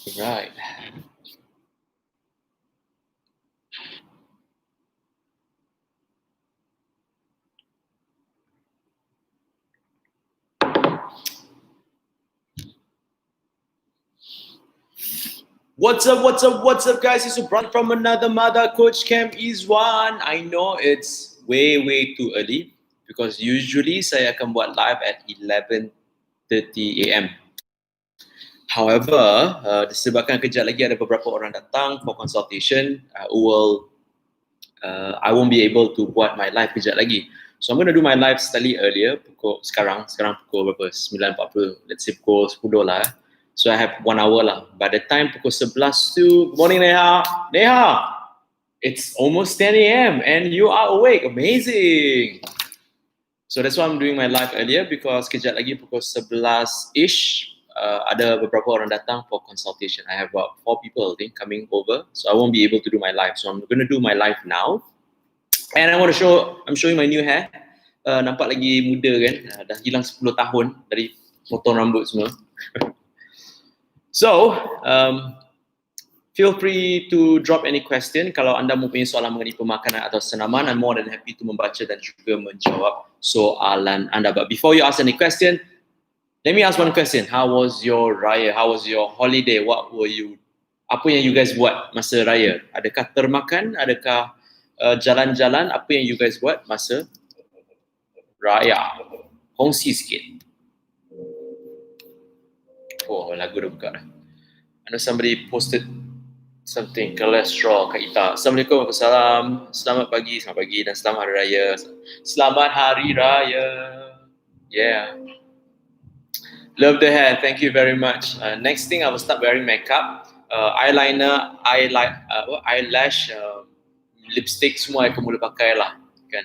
Right. What's up, what's up, what's up, guys? It's Subran from another mother. Coach Cam Izwan. I know it's way too early because usually saya akan buat live at 11:30 a.m. However, disebabkan kejap lagi ada beberapa orang datang for consultation, I won't be able to buat my live kejap lagi. So I'm going to do my live slightly earlier, sekarang pukul berapa? 9.40, let's say pukul 10 lah. So I have 1 hour lah. By the time pukul 11 tu, good morning Neha. Neha, it's almost 10 a.m. and you are awake. Amazing. So that's why I'm doing my live earlier because kejap lagi pukul 11-ish, ada beberapa orang datang for consultation. I have about 4 people I think coming over. So I won't be able to do my live. So I'm going to do my live now. And I'm showing my new hair. Nampak lagi muda kan? Dah hilang 10 tahun dari potong rambut semua. So, feel free to drop any question. Kalau anda mempunyai soalan mengenai pemakanan atau senaman, I'm more than happy to membaca dan juga menjawab soalan anda. But before you ask any question, let me ask one question. How was your raya? How was your holiday? Apa yang you guys buat masa raya? Adakah termakan? Adakah jalan-jalan? Apa yang you guys buat masa raya? Kongsi sikit. Oh, lagu dah buka dah. I know somebody posted something, cholesterol kat Ita. Assalamualaikum, Waalaikumsalam. Selamat pagi dan selamat Hari Raya. Selamat Hari Raya. Yeah. Love the hair. Thank you very much. Next thing, I will start wearing makeup. Eyeliner, eyelash, lipstick semua I akan mula pakai lah. Kan?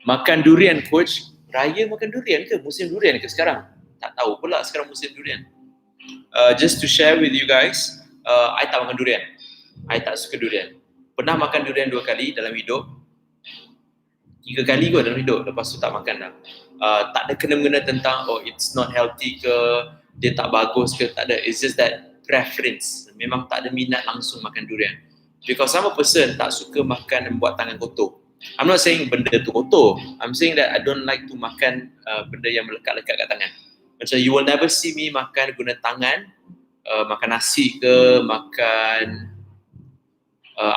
Makan durian, coach. Raya makan durian ke? Musim durian ke sekarang? Tak tahu pula sekarang musim durian. Just to share with you guys, I tak makan durian. I tak suka durian. Pernah makan durian 2 kali dalam hidup. 3 kali kot dalam hidup. Lepas tu tak makan dah. Tak ada kena-mengena tentang it's not healthy ke, dia tak bagus ke, tak ada. It's just that preference. Memang tak ada minat langsung makan durian. Because I'm a person tak suka makan dan buat tangan kotor. I'm not saying benda tu kotor. I'm saying that I don't like to makan benda yang melekat-lekat kat tangan. Macam you will never see me makan guna tangan, makan nasi ke, makan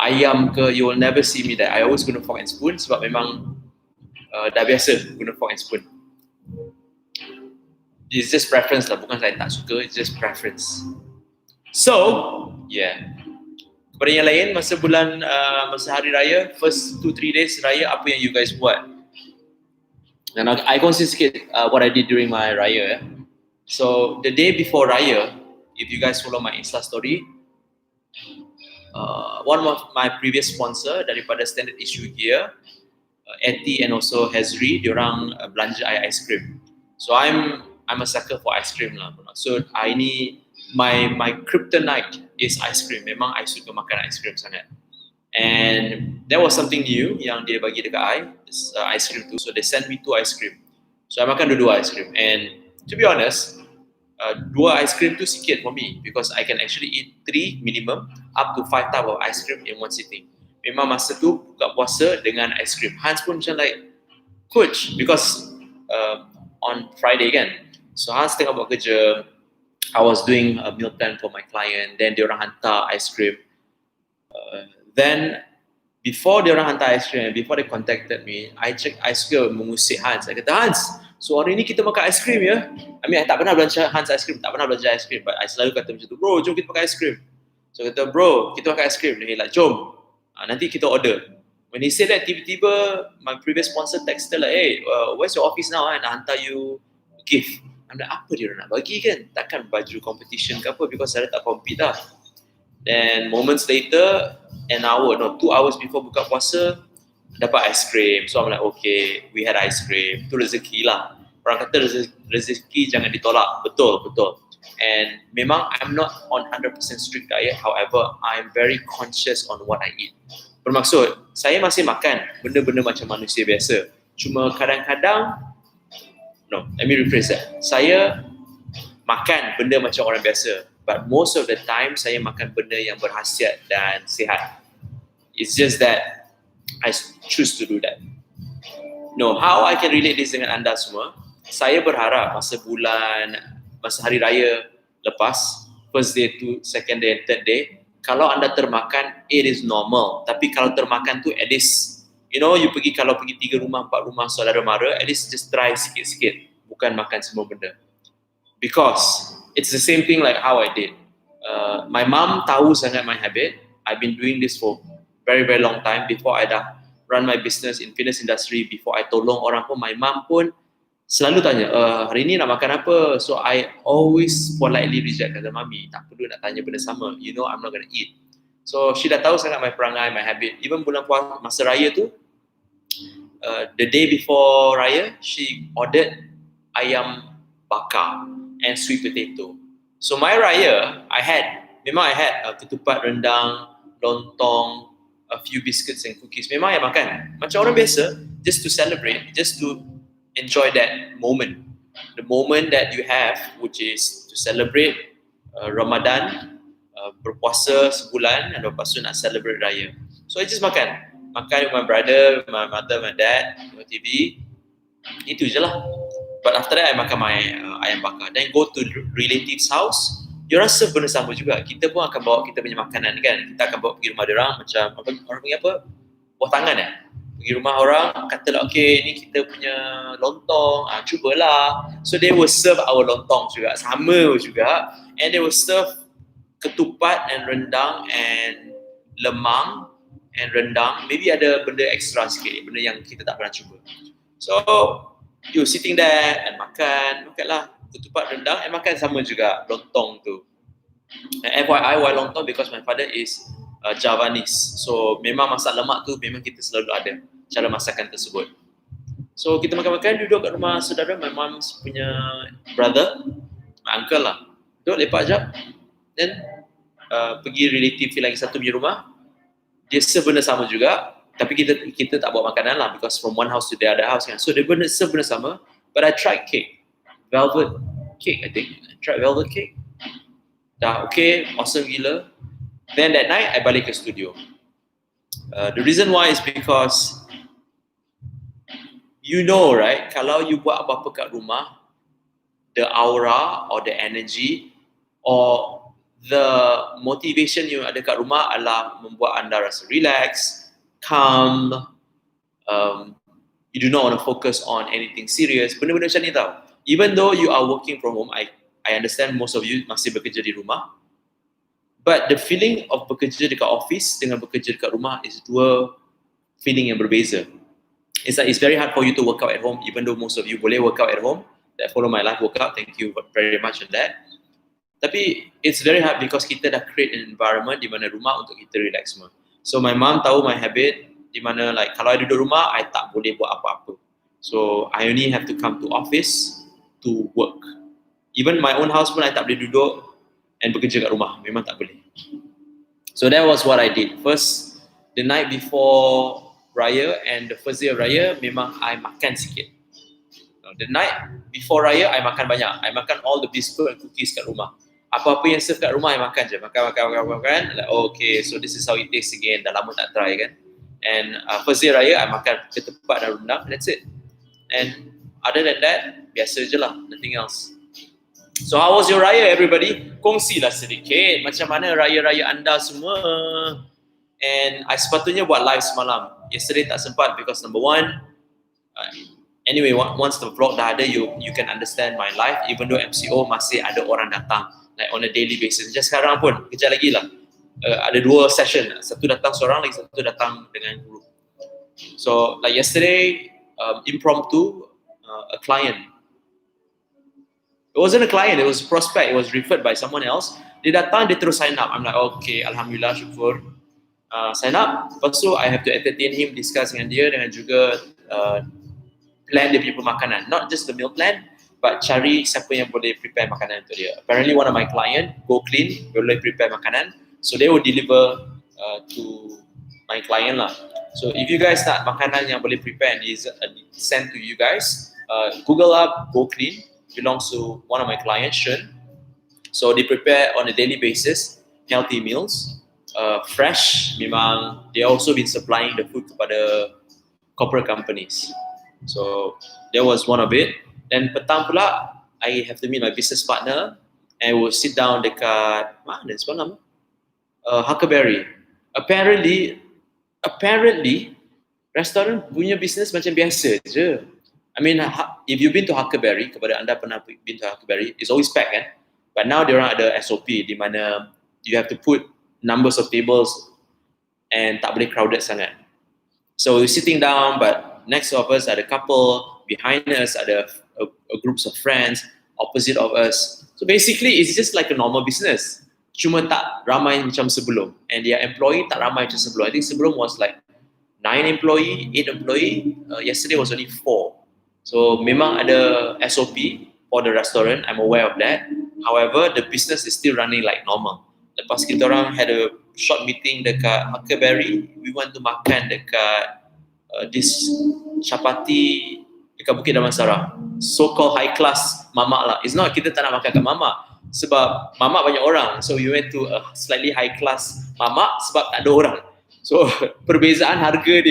ayam ke, you will never see me that. I always guna fork and spoon sebab memang dah biasa guna fork and spoon. It's just preference lah, bukan saya tak suka, it's just preference. So, yeah. Kepada yang lain, masa Hari Raya, first 2-3 days Raya, apa yang you guys buat? And I kongsi sikit what I did during my Raya. So the day before Raya, if you guys follow my Insta story, one of my previous sponsor daripada Standard Issue Gear, Eti and also Hezri, diorang belanja ice cream. So I'm a sucker for ice cream lah. So my kryptonite is ice cream. Memang I suka makan ice cream sangat. And there was something new yang dia bagi dekat I, ice cream tu. So they sent me 2 ice cream. So I makan 2 ice cream. And to be honest, 2 ice cream tu sikit for me because I can actually eat 3 minimum up to 5 type of ice cream in one sitting. Memang masa tu buka puasa dengan ice cream. Hans pun macam like, coach, because on Friday kan. So Hans tengah buat kerja, I was doing a meal plan for my client, then diorang hantar ice cream. Then before diorang hantar ice cream, before they contacted me, I check ice cream, mengusik Hans. I kata, Hans, so hari ni kita makan ice cream ya? I mean, I tak pernah belanja Hans ice cream, tak pernah belanja ice cream, but I selalu kata macam tu, bro, jom kita makan ice cream. So kata, bro, kita makan ice cream. Dia like, jom, nanti kita order. When he said that, tiba-tiba my previous sponsor texted like, hey, where's your office now? Nak hantar you gift. I'm like, apa dia nak bagi kan? Takkan baju competition ke apa, because saya tak compete lah. Then moments later, 2 hours before buka puasa, dapat ice cream. So I'm like, okay, we had ice cream. Itu rezeki lah. Orang kata rezeki jangan ditolak. Betul. And memang I'm not on 100% strict diet. However, I'm very conscious on what I eat. Bermaksud, saya masih makan benda-benda macam manusia biasa. Cuma kadang-kadang, let me rephrase that. Saya makan benda macam orang biasa. But most of the time saya makan benda yang berkhasiat dan sihat. It's just that I choose to do that. No, how I can relate this dengan anda semua? Saya berharap masa hari raya lepas, first day to second day and third day, kalau anda termakan, it is normal. Tapi kalau termakan tu, at least, you pergi 3 rumah, 4 rumah saudara mara, at least just try sikit-sikit. Bukan makan semua benda. Because it's the same thing like how I did. My mom tahu sangat my habit. I've been doing this for very, very long time. Before I dah run my business in fitness industry, before I tolong orang pun, my mom pun selalu tanya, hari ni nak makan apa? So I always politely reject, kata mami, tak perlu nak tanya benda sama. You know I'm not gonna eat. So she dah tahu sangat my perangai, my habit. Even bulan puasa, masa raya tu, the day before raya, she ordered ayam bakar and sweet potato. So my raya, I had ketupat, rendang, lontong, a few biscuits and cookies. Memang I makan. Macam orang biasa, just to celebrate, just to enjoy that moment. The moment that you have, which is to celebrate Ramadan, berpuasa sebulan, dan lepas tu nak celebrate raya. So I just makan with my brother, my mother, my dad, tengok TV. Itu je lah. But after that, I makan my ayam bakar. Then go to relatives' house. Diorang serve benda sama juga. Kita pun akan bawa kita punya makanan kan. Kita akan bawa pergi rumah diorang macam, orang panggil apa? Buah tangan Pergi rumah orang, katalah, okay, ni kita punya lontong, cubalah. So they will serve our lontong juga. Sama juga. And they will serve ketupat and rendang and lemang and rendang. Maybe ada benda extra sikit, benda yang kita tak pernah cuba. So, you sitting there and makanlah ketupat rendang and makan sama juga lontong tu. And FYI, why lontong? Because my father is Javanese. So memang masak lemak tu memang kita selalu ada cara masakan tersebut. So kita makan-makan, duduk kat rumah saudara, my mom's punya brother, my uncle lah. Duduk lepak jap. Then pergi relative lagi satu punya rumah. Dia serve benda sama juga. Tapi kita tak bawa makanan lah, because from one house to the other house kan. So dia serve benda sama. But I tried cake. Velvet cake, I think. I tried velvet cake. Dah okay, awesome gila. Then that night, I balik ke studio. The reason why is because you know, right? Kalau you buat apa-apa kat rumah, the aura or the energy or the motivation you ada kat rumah adalah membuat anda rasa relax, calm, you do not want to focus on anything serious. Benda-benda macam ni tau. Even though you are working from home, I understand most of you masih bekerja di rumah. But the feeling of bekerja dekat office dengan bekerja dekat rumah is dua feeling yang berbeza. It's like it's very hard for you to work out at home, even though most of you boleh work out at home. That follow my life workout, thank you very much on that. Tapi it's very hard because kita dah create an environment di mana rumah untuk kita relax semua. So my mom tahu my habit, di mana like kalau I duduk rumah, I tak boleh buat apa-apa. So I only have to come to office to work. Even my own house pun I tak boleh duduk and bekerja kat rumah. Memang tak boleh. So that was what I did. First, the night before Raya and the first day of Raya, memang I makan sikit. The night before Raya, I makan banyak. I makan all the biscuit and cookies kat rumah. Apa-apa yang serve kat rumah, I makan je. Makan. Like, oh, okay, so this is how it tastes again. Dah lama tak try kan. And first day Raya, I makan ketupat dan rendang. That's it. And other than that, biasa je lah. Nothing else. So how was your Raya, everybody? Kongsilah sedikit. Macam mana Raya-Raya anda semua? And I sepatutnya buat live semalam. Yesterday tak sempat because number one, anyway, once the vlog dah ada, you can understand my life. Even though MCO masih ada orang datang. Like on a daily basis. Macam sekarang pun, kejap lagi lah. Ada 2 session. Satu datang seorang, lagi satu datang dengan group. So like yesterday, impromptu, a client. It wasn't a client, it was a prospect. It was referred by someone else. Dia datang, dia terus sign up. I'm like, okay, Alhamdulillah, syukur. Sign up. Lepas tu, I have to entertain him, discuss dengan dia, dengan juga plan dia punya pemakanan. Not just the meal plan, but cari siapa yang boleh prepare makanan untuk dia. Apparently one of my client, Go Clean, boleh prepare makanan. So they will deliver to my client lah. So if you guys nak makanan yang boleh prepare and is sent to you guys, Google up Go Clean. Belongs to one of my clients, Shun. So they prepare on a daily basis healthy meals, fresh. Memang they also been supplying the food kepada corporate companies. So that was one of it. Then petang pula, I have to meet my business partner and we'll sit down dekat mana semalam? Huckleberry. Apparently, restoran punya business macam biasa je. I mean, if you've been to Huckleberry, kepada anda pernah been to Huckleberry, it's always packed kan? But now diorang ada SOP di mana you have to put numbers of tables and tak boleh crowded sangat. So we're sitting down, but next to us ada couple, behind us ada a groups of friends, opposite of us. So basically, it's just like a normal business. Cuma tak ramai macam sebelum. And their employee tak ramai macam sebelum. I think sebelum was like 9 employee, 8 employee. Yesterday was only 4. So memang ada SOP for the restaurant. I'm aware of that. However, the business is still running like normal. Lepas kita orang had a short meeting dekat Huckleberry, we want to makan dekat this chapati dekat Bukit Damansara. So-called high class mamak lah. It's not kita tak nak makan kat mamak. Sebab mamak banyak orang. So we went to a slightly high class mamak sebab tak ada orang. So perbezaan harga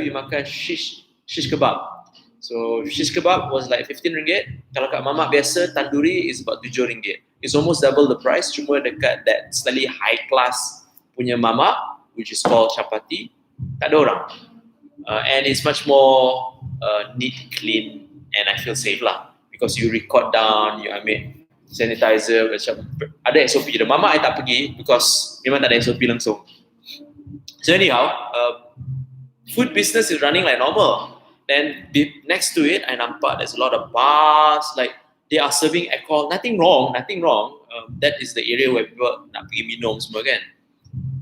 we makan shish kebab. So shish kebab was like 15 ringgit. Kalau kat mamak biasa tanduri is about 7 ringgit. It's almost double the price. Cuma dekat that slightly high class punya mamak, which is called chapati, tak ada orang. And it's much more neat, clean, and I feel safe lah. Because you record down, you ambil sanitizer, macam ada SOP je. Mamak I tak pergi because memang tak ada SOP langsung. So anyhow, food business is running like normal. Then next to it, I nampak there's a lot of bars, like they are serving alcohol. Nothing wrong. That is the area where people nak pergi minum semua kan.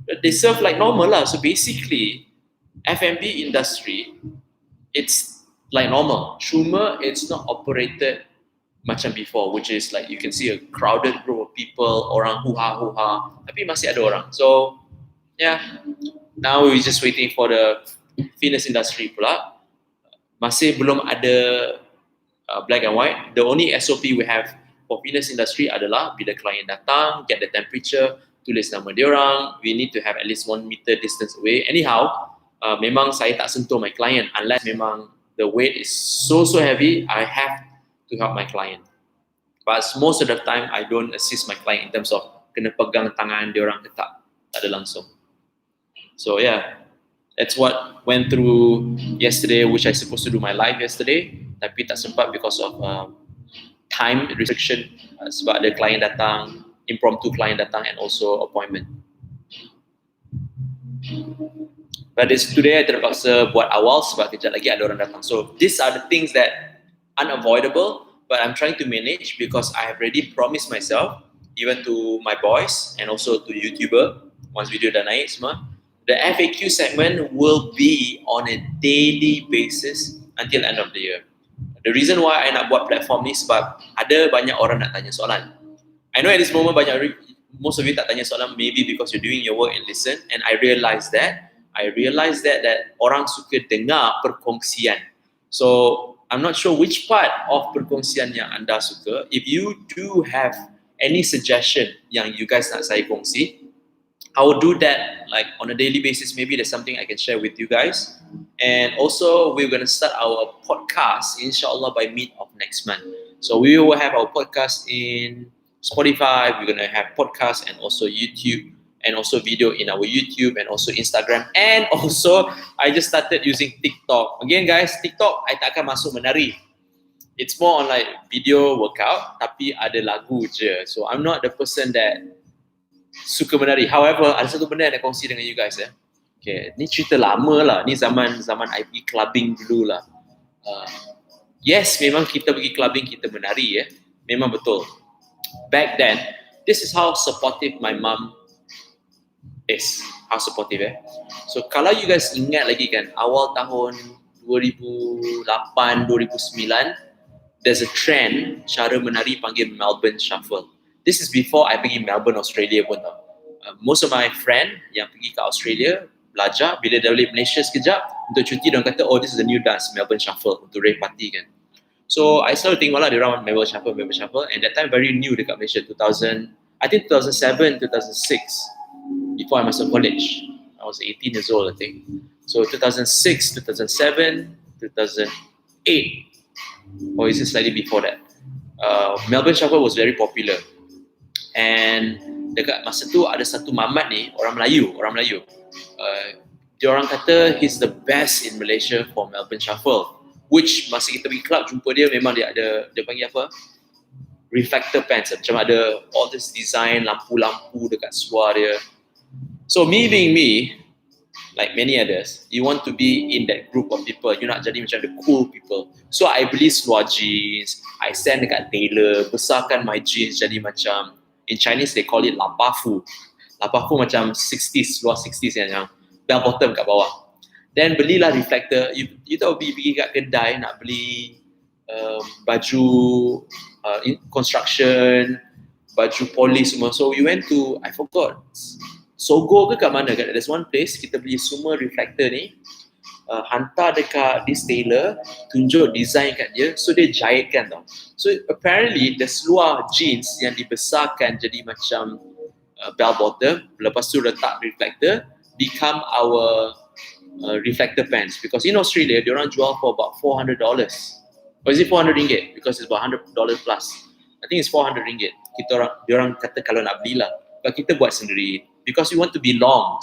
But they serve like normal lah. So basically, F&B industry, it's like normal. Cuma it's not operated macam before, which is like you can see a crowded group of people, orang huha, tapi masih ada orang. So yeah, now we're just waiting for the fitness industry pula. Masih belum ada black and white. The only SOP we have for fitness industry adalah bila klien datang, get the temperature, tulis nama diorang, we need to have at least 1 meter distance away. Anyhow, memang saya tak sentuh my client unless memang the weight is so heavy, I have to help my client. But most of the time, I don't assist my client in terms of kena pegang tangan diorang ke tak ada langsung. So yeah, that's what went through yesterday, which I supposed to do my live yesterday, tapi tak sempat because of time restriction, sebab ada client datang, impromptu client datang, and also appointment. But today I terpaksa buat awal sebab kejap lagi ada orang datang. So these are the things that unavoidable, but I'm trying to manage because I have already promised myself, even to my boys and also to YouTuber, once video dah naik semua, the FAQ segment will be on a daily basis until end of the year. The reason why I nak buat platform ni sebab ada banyak orang nak tanya soalan. I know at this moment most of you tak tanya soalan, maybe because you're doing your work and listen, and I realize that orang suka dengar perkongsian. So I'm not sure which part of perkongsian yang anda suka. If you do have any suggestion yang you guys nak saya kongsi, I will do that like on a daily basis. Maybe there's something I can share with you guys. And also we're going to start our podcast inshallah by mid of next month. So we will have our podcast in Spotify, we're going to have podcast and also YouTube, and also video in our YouTube and also Instagram, and also I just started using TikTok. Again guys, TikTok I tak akan masuk menari. It's more on like video workout tapi ada lagu je. So I'm not the person that suka menari. However, ada satu benda yang nak kongsi dengan you guys ya. Okay, ni cerita lama lah. Ni zaman I pergi clubbing dulu lah. Yes, memang kita pergi clubbing, kita menari ya. Memang betul. Back then, this is how supportive my mom is. How supportive So kalau you guys ingat lagi kan, awal tahun 2008, 2009, there's a trend cara menari panggil Melbourne Shuffle. This is before I pergi Melbourne, Australia pun tau. Most of my friend yang pergi ke Australia belajar, bila dah balik Malaysia sekejap untuk cuti, diorang kata, oh this is a new dance, Melbourne Shuffle, untuk rave party kan. So I selalu tengok lah diorang Melbourne Shuffle, and that time very new dekat Malaysia, 2000, I think 2007, 2006, before I masuk college. I was 18 years old, I think. So 2006, 2007, 2008, or is it slightly before that? Melbourne Shuffle was very popular. And dekat masa tu ada satu mamat ni, orang Melayu. Dia orang kata he's the best in Malaysia for Melbourne Shuffle. Which masa kita pergi club jumpa dia, memang dia ada, dia panggil apa? Reflector pants. Macam ada all this design, lampu-lampu dekat seluar dia. So me being me, like many others, you want to be in that group of people. You nak jadi macam the cool people. So I beli seluar jeans, I send dekat tailor, besarkan my jeans jadi macam, in Chinese they call it lapafu. Lapafu macam 60s, seluar 60s yang bell bottom kat bawah. Then belilah reflector. You tahu pergi kat kedai nak beli baju construction, baju polish semua. So we went to, I forgot, Sogo ke kat mana, there's one place kita beli semua reflector ni, hantar dekat this tailor, tunjuk design kat dia, so dia jahitkan tau. So apparently the seluar jeans yang dibesarkan jadi macam bell bottom, lepas tu letak reflector, become our reflector pants, because in Australia diorang jual for about $400, or is it 400 ringgit, because it's about $100 plus. I think it's 400 ringgit. Diorang kata kalau nak beli lah, but kita buat sendiri because we want to belong.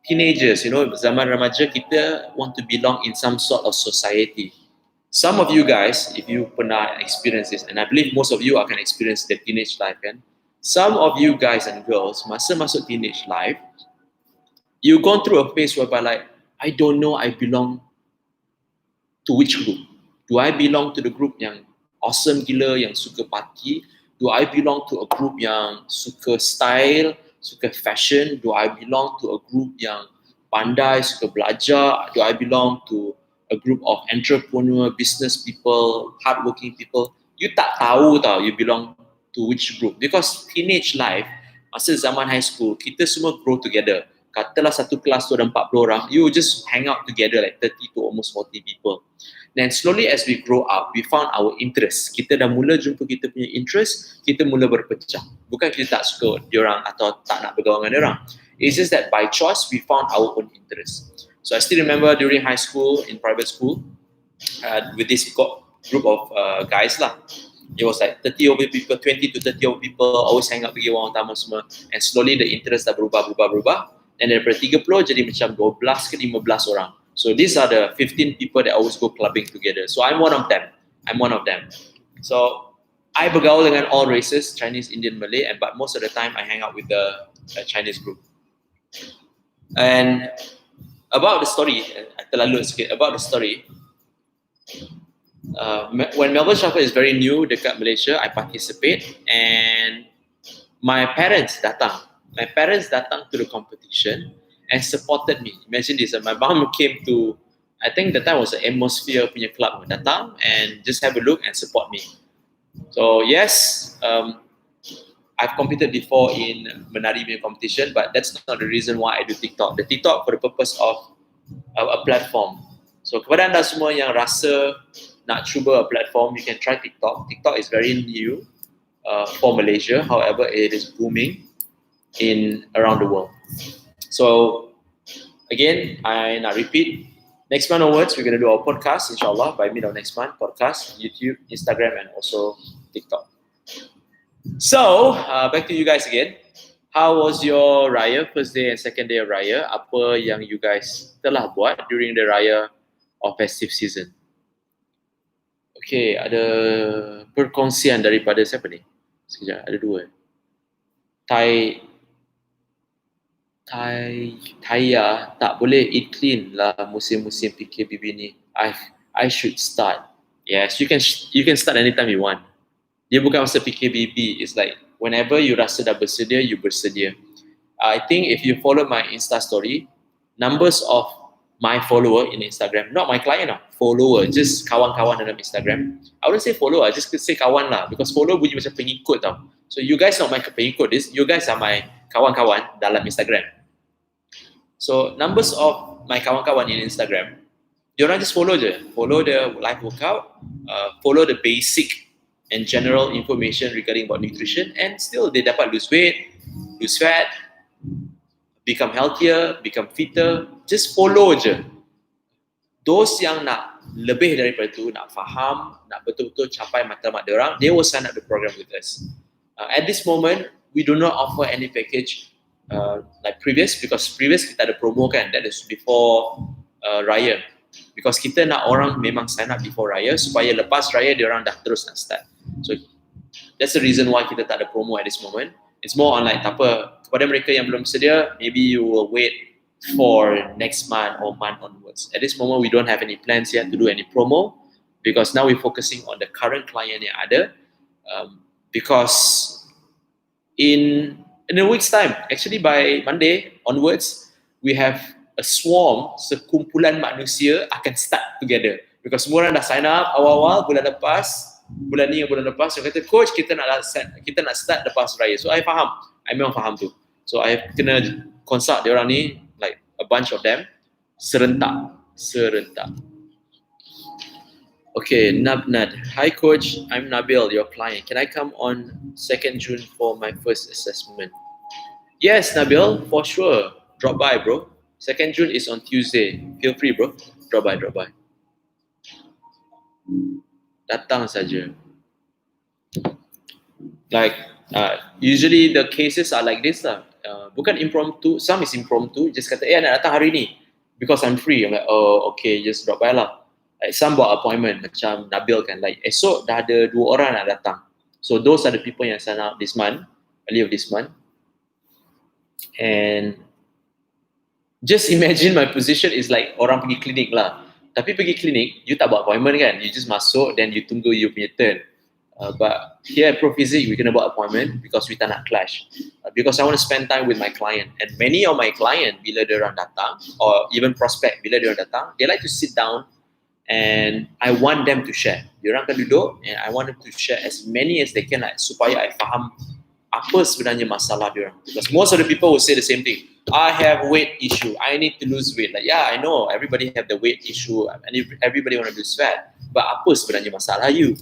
Teenagers, you know, zaman remaja kita want to belong in some sort of society. Some of you guys, if you pernah experience this, and I believe most of you akan experience the teenage life kan, some of you guys and girls, masa masuk teenage life, you gone through a phase whereby like, I don't know I belong to which group. Do I belong to the group yang awesome gila, yang suka party? Do I belong to a group yang suka style, suka fashion? Do I belong to a group yang pandai, suka belajar? Do I belong to a group of entrepreneur, business people, hardworking people? You tak tahu tau you belong to which group, because teenage life, masa zaman high school, kita semua grow together. Katalah satu kelas tu ada 40 orang, you just hang out together like 30 to almost 40 people. Then slowly as we grow up, we found our interest. Kita dah mula jumpa kita punya interest, kita mula berpecah. Bukan kita tak suka diorang atau tak nak bergaul dengan diorang. It's just that by choice, we found our own interest. So I still remember during high school, in private school, with this group of guys lah. It was like 30 over people, 20 to 30 over people, always hang out pergi orang utama semua. And slowly the interest dah berubah. And daripada 30 jadi macam 12 ke 15 orang. So these are the 15 people that always go clubbing together. So I'm one of them. So I bergaul dengan all races, Chinese, Indian, Malay, but most of the time I hang out with the Chinese group. And about the story, terlalu sikit, about the story, when Melbourne Shuffle is very new dekat Malaysia, I participate, and my parents datang to the competition and supported me. Imagine this, my mom came to, I think that time was the Atmosphere punya club, datang and just have a look and support me. So yes, I've competed before in menari punya competition, but that's not the reason why I do TikTok. The TikTok for the purpose of a platform. So kepada anda semua yang rasa nak cuba a platform, you can try TikTok. TikTok is very new for Malaysia. However, it is booming around the world. So again, I nak repeat, next month onwards, we're going to do our podcast, inshallah, by mid of next month, podcast, YouTube, Instagram, and also TikTok. So, back to you guys again. How was your Raya, first day and second day of Raya? Apa yang you guys telah buat during the Raya or festive season? Okay, ada perkongsian daripada siapa ni? Sekejap, ada dua. Taya tak boleh eat clean lah musim-musim PKPB ni. I should start. Yes, you can start anytime you want. Dia bukan masa PKPB. It's like whenever you rasa dah bersedia, you bersedia. I think if you follow my Insta story, numbers of my follower in Instagram, not my client lah, follower, just kawan-kawan dalam Instagram. I wouldn't say follower, I just say kawan lah, because follower bunyi macam pengikut tau. So you guys not my pengikut, you guys are my kawan-kawan dalam Instagram. So numbers of my kawan-kawan in Instagram, diorang just follow the live workout, follow the basic and general information regarding about nutrition, and still they dapat lose weight, lose fat, become healthier, become fitter. Just follow je. Those yang nak lebih daripada tu, nak faham, nak betul-betul capai matlamat diorang, they will sign up the program with us. At this moment, we do not offer any package like previous, because previous kita ada promo kan, that is before Raya. Because kita nak orang memang sign up before Raya supaya lepas Raya diorang dah terus nak start. So that's the reason why kita tak ada promo at this moment. It's more on like, tak apa, kepada mereka yang belum sedia, maybe you will wait for next month or month onwards. At this moment, we don't have any plans yet to do any promo, because now we're focusing on the current client yang ada. Because in a week's time, actually by Monday onwards, we have a swarm, sekumpulan manusia akan start together. Because semua orang dah sign up awal-awal bulan lepas, bulan ni bulan lepas, so kata coach kita nak start lepas raya. So I faham, I memang faham tu. So I kena consult dia orang ni, like a bunch of them, serentak. Okay, Nabnad. Hi coach, I'm Nabil, your client. Can I come on 2nd June for my first assessment? Yes, Nabil, for sure. Drop by, bro. 2nd June is on Tuesday. Feel free, bro. Drop by. Datang saja. Like, usually the cases are like this lah. Bukan impromptu, some is impromptu. Just kata, nak datang hari ni because I'm free. I'm like, oh, okay, just drop by lah. Like some buat appointment, macam Nabil kan, like esok dah ada 2 orang nak datang. So those are the people yang sign up this month, early of this month. And just imagine my position is like orang pergi klinik lah. Tapi pergi klinik, you tak buat appointment kan, you just masuk then you tunggu you punya turn. But here at ProPhysique, we kena buat appointment because we tak nak clash. Because I want to spend time with my client. And many of my client, bila diorang datang, or even prospect, bila diorang datang, they like to sit down and I want them to share. Diorang akan duduk and I want them to share as many as they can, like, supaya I faham apa sebenarnya masalah diorang. Because most of the people will say the same thing. I have weight issue. I need to lose weight. Like, yeah, I know everybody have the weight issue and everybody want to lose fat. But apa sebenarnya masalah you?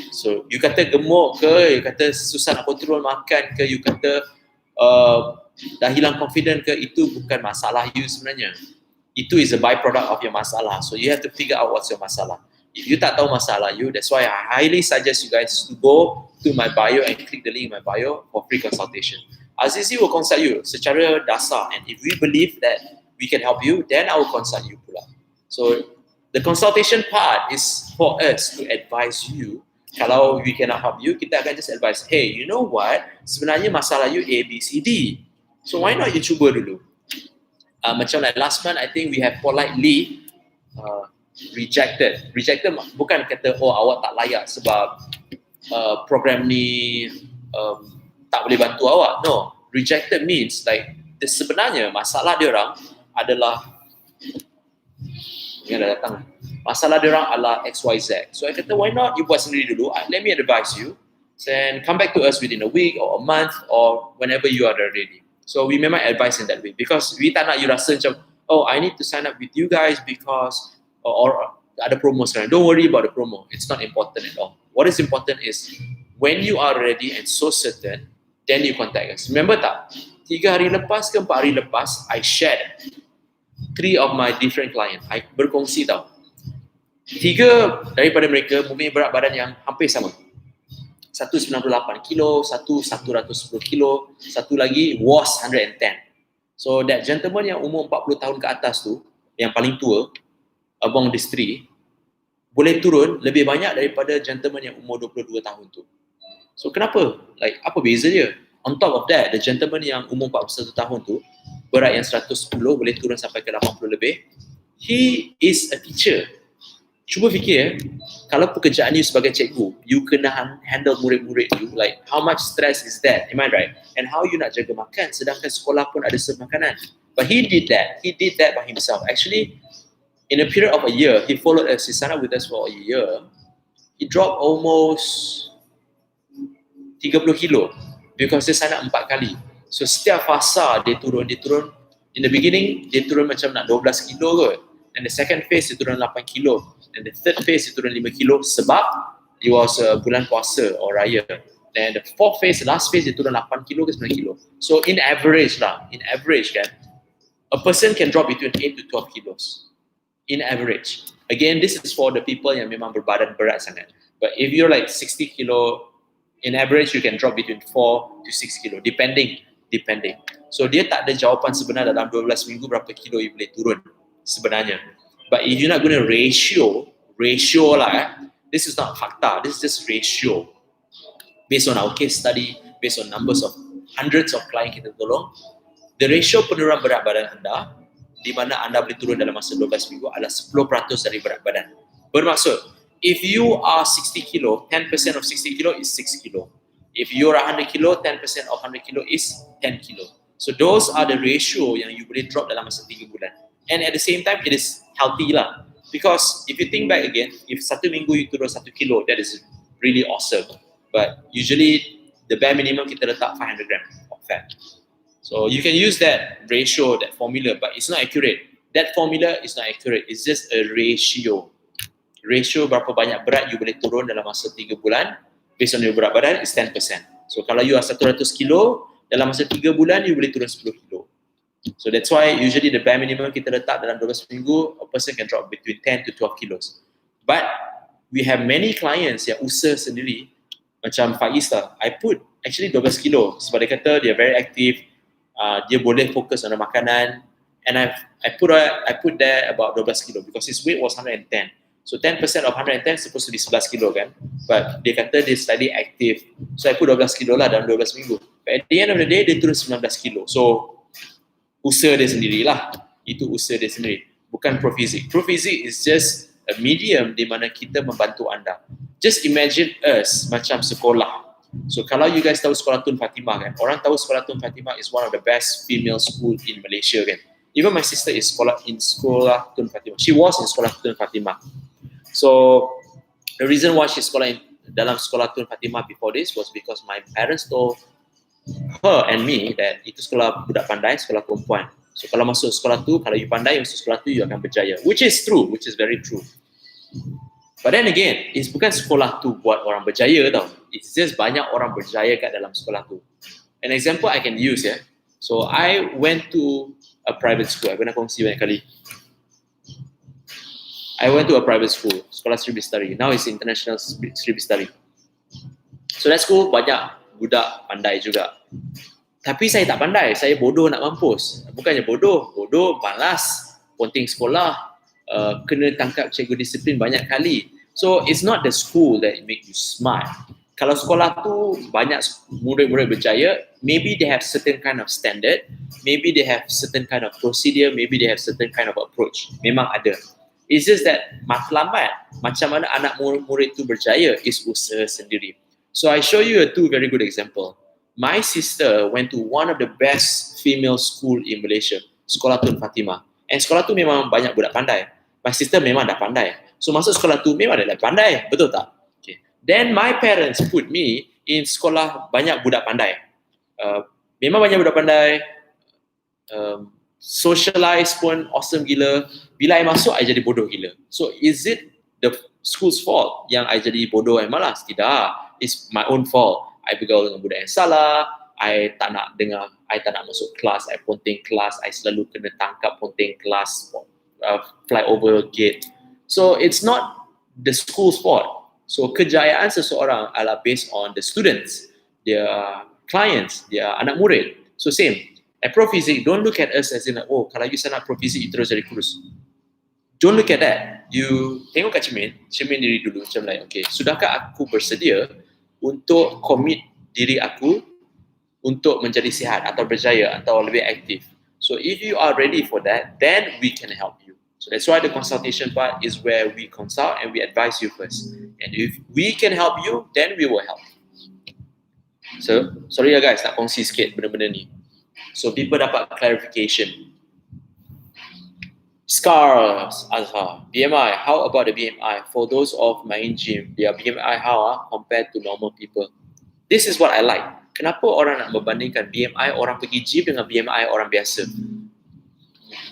So, you kata gemuk ke, you kata susah nak kontrol makan ke, you kata dah hilang confident ke, itu bukan masalah you sebenarnya. Itu is a byproduct of your masalah. So, you have to figure out what's your masalah. If you tak tahu masalah you, that's why I highly suggest you guys to go to my bio and click the link in my bio for free consultation. Azizi will consult you secara dasar, and if we believe that we can help you, then I will consult you pula. So, the consultation part is for us to advise you. Kalau we cannot help you, kita akan just advise, hey, you know what, sebenarnya masalah you A, B, C, D. So why not you cuba dulu? Macam like last month, I think we have politely rejected. Rejected bukan kata, oh awak tak layak sebab program ni tak boleh bantu awak. No, rejected means like sebenarnya masalah diorang adalah, yang dah datang, masalah diorang adalah XYZ. So I kata, why not you buat sendiri dulu, let me advise you, then come back to us within a week or a month or whenever you are ready. So we memang advise in that way, because we tak nak you rasa macam, oh I need to sign up with you guys because or ada promo sekarang. Don't worry about the promo, it's not important at all. What is important is when you are ready and so certain, then you contact us. Remember tak, 3 hari lepas ke 4 hari lepas, I shared 3 of my different client. I berkongsi tau. 3 daripada mereka mempunyai berat badan yang hampir sama. 198 kilo, 110 kilo, satu lagi was 110. So that gentleman yang umur 40 tahun ke atas tu, yang paling tua, among these 3, boleh turun lebih banyak daripada gentleman yang umur 22 tahun tu. So kenapa? Like, apa beza dia? On top of that, the gentleman yang umur 41 tahun tu, berat yang 110 boleh turun sampai ke 80 lebih. He is a teacher. Cuba fikir, kalau pekerjaan you sebagai cikgu, you kena handle murid-murid you, like how much stress is that? Am I right? And how you nak jaga makan sedangkan sekolah pun ada serve makanan. But he did that by himself. Actually, in a period of a year, he followed us, he signed up with us for a year. He dropped almost 30 kilo because dia signed up 4 kali. So setiap fasa dia turun. In the beginning, dia turun macam nak 12 kilo kot. and the second phase dia turun 8 kilo, and the third phase dia turun 5 kilo sebab it was bulan puasa or raya. And the fourth phase, the last phase dia turun 8 kilo ke 9 kilo. So in average kan, a person can drop between 8 to 12 kilos. In average. Again, this is for the people yang memang berbadan berat sangat. But if you're like 60 kilo, in average you can drop between 4 to 6 kilo, depending. So dia tak ada jawapan sebenar dalam 12 minggu berapa kilo you boleh turun sebenarnya. But if you're not going to ratio lah, this is not fakta, this is just ratio. Based on our case study, based on numbers of hundreds of client kita tolong, the ratio penurunan berat badan anda di mana anda boleh turun dalam masa 12 minggu adalah 10% dari berat badan. Bermaksud, if you are 60 kilo, 10% of 60 kilo is 6 kilo. If you are 100 kilo, 10% of 100 kilo is 10 kilo. So those are the ratio yang you boleh drop dalam masa 3 bulan. And at the same time, it is healthy lah. Because if you think back again, if 1 minggu you turun 1 kilo, that is really awesome. But usually, the bare minimum kita letak 500 gram of fat. So you can use that ratio, that formula, but it's not accurate. That formula is not accurate. It's just a ratio. Ratio berapa banyak berat you boleh turun dalam masa 3 bulan based on your berat badan is 10%. So kalau you are 100 kilo, dalam masa 3 bulan you boleh turun 10 kilo. So that's why usually the bare minimum kita letak dalam 12 minggu, a person can drop between 10 to 12 kilos. But we have many clients yang usaha sendiri, macam Faiz lah. I put actually 12 kilo sebab dia kata dia very active, dia boleh fokus on makanan, and I put there about 12 kilo because his weight was 110. So 10% of 110 supposed to be 11 kilo kan, but dia kata dia slightly active, so I put 12 kilo lah dalam 12 minggu. But at the end of the day dia turun 19 kilo. So usaha dia sendirilah, itu usaha dia sendiri, bukan Profizik. Profizik is just a medium di mana kita membantu anda. Just imagine us macam sekolah. So kalau you guys tahu Sekolah Tun Fatimah kan, orang tahu Sekolah Tun Fatimah is one of the best female school in Malaysia kan. Even my sister is in Sekolah Tun Fatimah. She was in Sekolah Tun Fatimah. So the reason why she's dalam Sekolah Tun Fatimah before this was because my parents told her and me that itu sekolah budak pandai, sekolah perempuan. So kalau masuk sekolah tu, kalau you pandai masuk sekolah tu, you akan berjaya. Which is true, which is very true. But then again, it's bukan sekolah tu buat orang berjaya tau. It's just banyak orang berjaya kat dalam sekolah tu. An example I can use ya. So I went to a private school. I pernah kongsi banyak kali. I went to a private school, Sekolah Sri Bistari. Now it's International Sri Bistari. So that school banyak budak pandai juga. Tapi saya tak pandai, saya bodoh nak mampus. Bukannya bodoh, malas, ponting sekolah, kena tangkap cikgu disiplin banyak kali. So it's not the school that make you smart. Kalau sekolah tu banyak murid-murid berjaya, maybe they have certain kind of standard, maybe they have certain kind of procedure, maybe they have certain kind of approach. Memang ada. It's just that matlamat, macam mana anak murid tu berjaya is usaha sendiri. So I show you two very good example. My sister went to one of the best female school in Malaysia, Sekolah Tun Fatimah. And sekolah tu memang banyak budak pandai. My sister memang dah pandai. So masuk sekolah tu memang dah pandai, betul tak? Okay. Then my parents put me in sekolah banyak budak pandai. Memang banyak budak pandai. Socialize pun awesome gila. Bila I masuk, I jadi bodoh gila. So is it the school's fault yang I jadi bodoh and malas? Tidak. It's my own fault. I bergaul dengan budak yang salah. I tak nak masuk kelas. I ponting kelas. I selalu kena tangkap ponting kelas. Fly over gate. So it's not the school's fault. So kejayaan seseorang adalah based on the students, their clients, their anak murid. So same. At Profizik, don't look at us as in like, oh, kalau you sign up Profizik, you terus jadi kurus. Don't look at that. You tengok kat cermin diri dulu. Macam like, okay, sudahkah aku bersedia untuk commit diri aku untuk menjadi sihat atau berjaya atau lebih aktif? So if you are ready for that, then we can help you. So that's why the consultation part is where we consult and we advise you first. And if we can help you, then we will help. So, sorry ya guys, nak kongsi sikit benda-benda ni. So people dapat clarification. Scars, Azhar. BMI, how about the BMI? For those of main gym, their BMI how compared to normal people? This is what I like. Kenapa orang nak membandingkan BMI orang pergi gym dengan BMI orang biasa?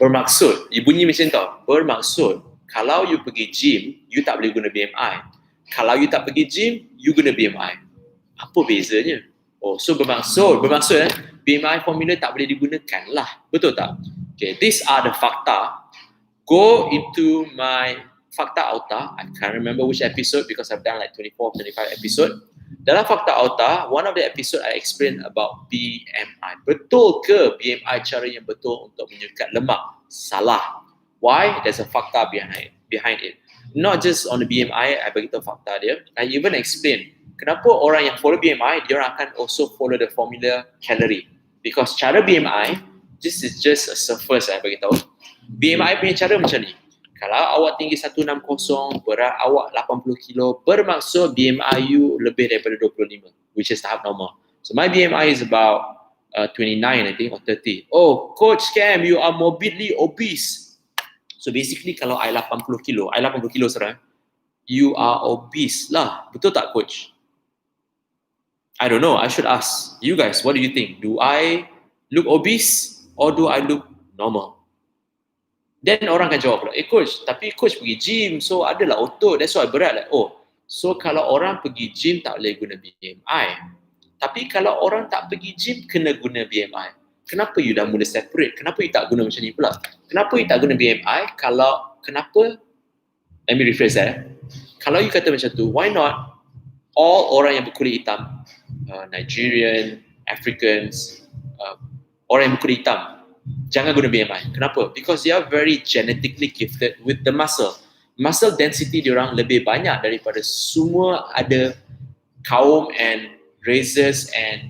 Bermaksud, bunyi macam tu. Bermaksud, kalau you pergi gym, you tak boleh guna BMI. Kalau you tak pergi gym, you guna BMI. Apa bezanya? Oh, so bermaksud BMI formula tak boleh digunakan lah. Betul tak? Okay, these are the fakta. Go into my fakta auta. I can't remember which episode because I've done like 24, 25 episode. Dalam fakta auta, one of the episode I explain about BMI. Betul ke BMI cara yang betul untuk menyukat lemak? Salah. Why? There's a fakta behind it. Not just on the BMI, I beritahu fakta dia. I even explain kenapa orang yang follow BMI, dia orang akan also follow the formula calorie. Because cara BMI, this is just a surface saya beritahu. BMI punya cara macam ni. Kalau awak tinggi 160, berat awak 80 kilo, bermaksud BMI you lebih daripada 25, which is tahap normal. So my BMI is about 29, I think, or 30. Oh, Coach Cam, you are morbidly obese. So basically kalau I 80 kilo sekarang, you are obese lah. Betul tak, Coach? I don't know. I should ask you guys. What do you think? Do I look obese or do I look normal? Then orang akan jawab pula, coach, tapi coach pergi gym, so adalah otot, that's why berat. Like, oh, so kalau orang pergi gym tak boleh guna BMI. Tapi kalau orang tak pergi gym, kena guna BMI. Kenapa you dah mula separate? Kenapa you tak guna macam ni pula? Kenapa you tak guna BMI? Kenapa? Let me rephrase that. Kalau you kata macam tu, why not all orang yang berkulit hitam, Nigerian, Africans, orang yang berkulit hitam, jangan guna BMI. Kenapa? Because they are very genetically gifted with the muscle. Muscle density diorang lebih banyak daripada semua ada kaum and races and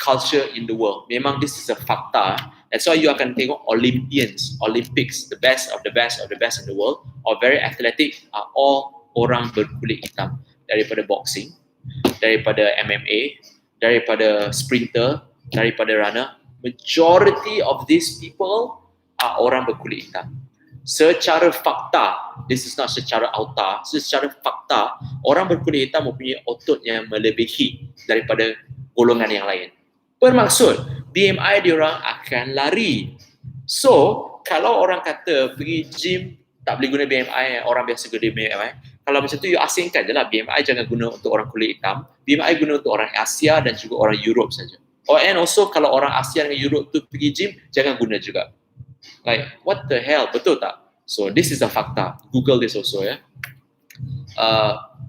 culture in the world. Memang this is a fakta. That's why you akan tengok Olympics, the best of the best of the best in the world, or very athletic, are all orang berkulit hitam. Daripada boxing, daripada MMA, daripada sprinter, daripada runner. Majority of these people are orang berkulit hitam. Secara fakta, this is not secara auta, secara fakta, orang berkulit hitam mempunyai otot yang melebihi daripada golongan yang lain. Bermaksud, BMI diorang akan lari. So, kalau orang kata pergi gym tak boleh guna BMI, orang biasa guna BMI, kalau macam tu, you asingkan je lah. BMI jangan guna untuk orang kulit hitam. BMI guna untuk orang Asia dan juga orang Europe saja. And also kalau orang Asia dengan Europe tu pergi gym, jangan guna juga. Like, what the hell? Betul tak? So, this is a fakta. Google this also, ya.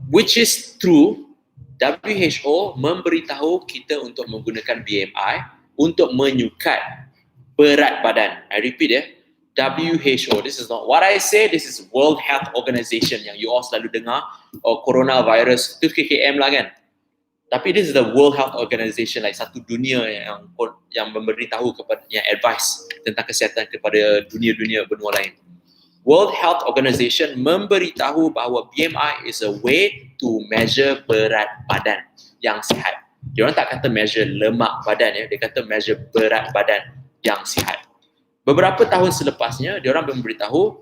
Which is true, WHO memberitahu kita untuk menggunakan BMI untuk menyukat berat badan. I repeat, ya. WHO, this is not what I say, this is World Health Organization yang you all selalu dengar, coronavirus, tu KKM lah kan. Tapi this is the World Health Organization, like satu dunia yang memberitahu kepada, yang advice tentang kesihatan kepada dunia-dunia benua lain. World Health Organization memberitahu bahawa BMI is a way to measure berat badan yang sihat. Dia orang tak kata measure lemak badan, ya. Dia kata measure berat badan yang sihat. Beberapa tahun selepasnya, dia orang memberitahu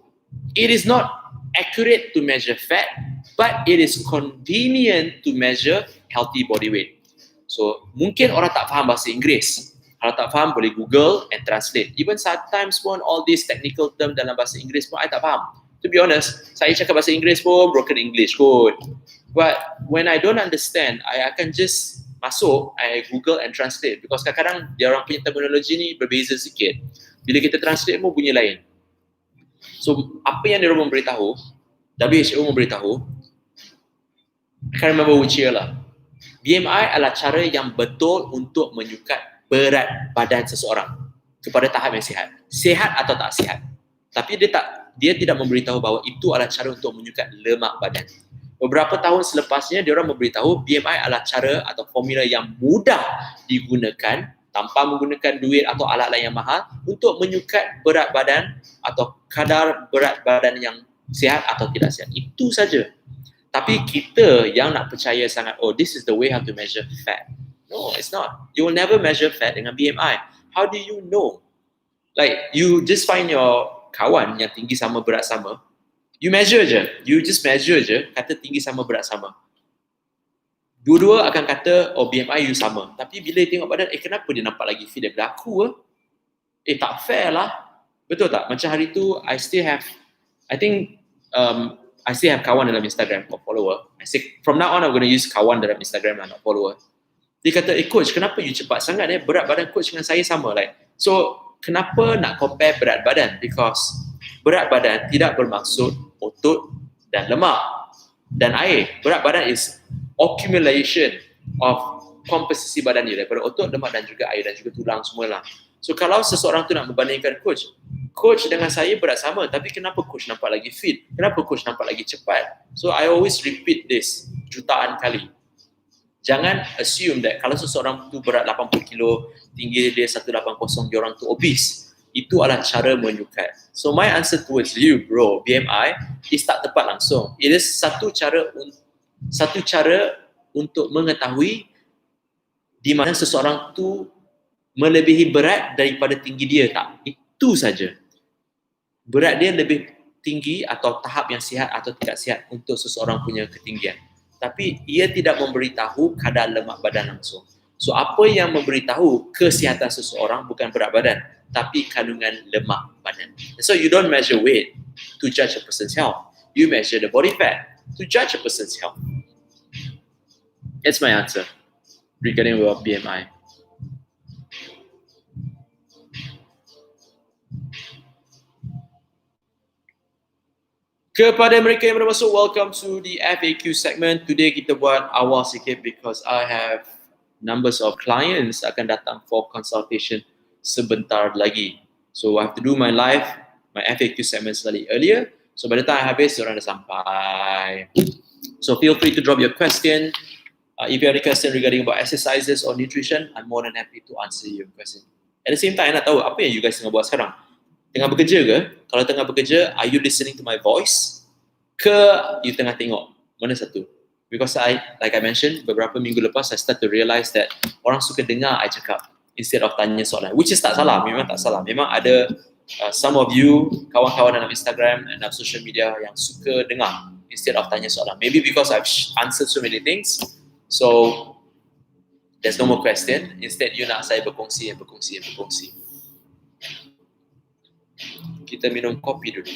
it is not accurate to measure fat, but it is convenient to measure healthy body weight. So, mungkin orang tak faham bahasa Inggeris. Kalau tak faham, boleh Google and translate. Even sometimes pun all these technical term dalam bahasa Inggeris pun, I tak faham. To be honest, saya cakap bahasa Inggeris pun broken English kot. But when I don't understand, I akan just masuk, I Google and translate. Because kadang-kadang dia orang punya terminologi ni berbeza sikit. Bila kita translate pun bunyi lain. So, apa yang dia orang memberitahu, WHO memberitahu, I can't remember which year lah. BMI adalah cara yang betul untuk menyukat berat badan seseorang kepada tahap yang sihat. Sihat atau tak sihat. Tapi dia tidak memberitahu bahawa itu adalah cara untuk menyukat lemak badan. Beberapa tahun selepasnya, dia orang memberitahu BMI adalah cara atau formula yang mudah digunakan tanpa menggunakan duit atau alat-alat yang mahal untuk menyukat berat badan atau kadar berat badan yang sihat atau tidak sihat. Itu saja. Tapi kita yang nak percaya sangat, oh, this is the way how to measure fat. No, it's not. You will never measure fat dengan BMI. How do you know? Like, you just find your kawan yang tinggi sama berat sama, you measure je. You just measure je, kata tinggi sama berat sama. Dua-dua akan kata, oh, BMI you sama. Tapi bila tengok badan, kenapa dia nampak lagi fit daripada aku? Tak fair lah. Betul tak? Macam hari tu, I still have kawan dalam Instagram, or follower. I say, from now on, I'm going to use kawan dalam Instagram lah, not follower. Dia kata, coach, kenapa you cepat sangat? Berat badan coach dengan saya sama. So, kenapa nak compare berat badan? Because berat badan tidak bermaksud otot dan lemak dan air. Berat badan is accumulation of komposisi badan you daripada otot, lemak dan juga air dan juga tulang semua lah. So, kalau seseorang tu nak membandingkan coach dengan saya berat sama, tapi kenapa coach nampak lagi fit? Kenapa coach nampak lagi cepat? So, I always repeat this jutaan kali. Jangan assume that kalau seseorang tu berat 80 kilo, tinggi dia 180, dia orang tu obese. Itu adalah cara menyukat. So my answer towards you, bro, BMI is tak tepat langsung. It is satu cara untuk mengetahui di mana seseorang tu melebihi berat daripada tinggi dia tak. Itu saja. Berat dia lebih tinggi atau tahap yang sihat atau tidak sihat untuk seseorang punya ketinggian. Tapi ia tidak memberitahu kadar lemak badan langsung. So apa yang memberitahu kesihatan seseorang bukan berat badan, tapi kandungan lemak badan. So you don't measure weight to judge a person's health. You measure the body fat to judge a person's health. That's my answer regarding about BMI. Kepada mereka yang baru masuk, welcome to the FAQ segment. Today kita buat awal sikit because I have numbers of clients akan datang for consultation sebentar lagi. So I have to do my FAQ segment slightly earlier. So by the time I habis, orang dah sampai. So feel free to drop your question. If you have any question regarding about exercises or nutrition, I'm more than happy to answer your question. At the same time, I nak tahu apa yang you guys tengah buat sekarang. Tengah bekerja ke? Kalau tengah bekerja, are you listening to my voice? Ke you tengah tengok? Mana satu? Because like I mentioned, beberapa minggu lepas, I start to realise that orang suka dengar I cakap instead of tanya soalan. Which is tak salah, memang tak salah. Memang ada some of you, kawan-kawan dalam Instagram dan dalam social media yang suka dengar instead of tanya soalan. Maybe because I've answered so many things, so there's no more question. Instead, you nak saya berkongsi. Kita minum kopi dulu.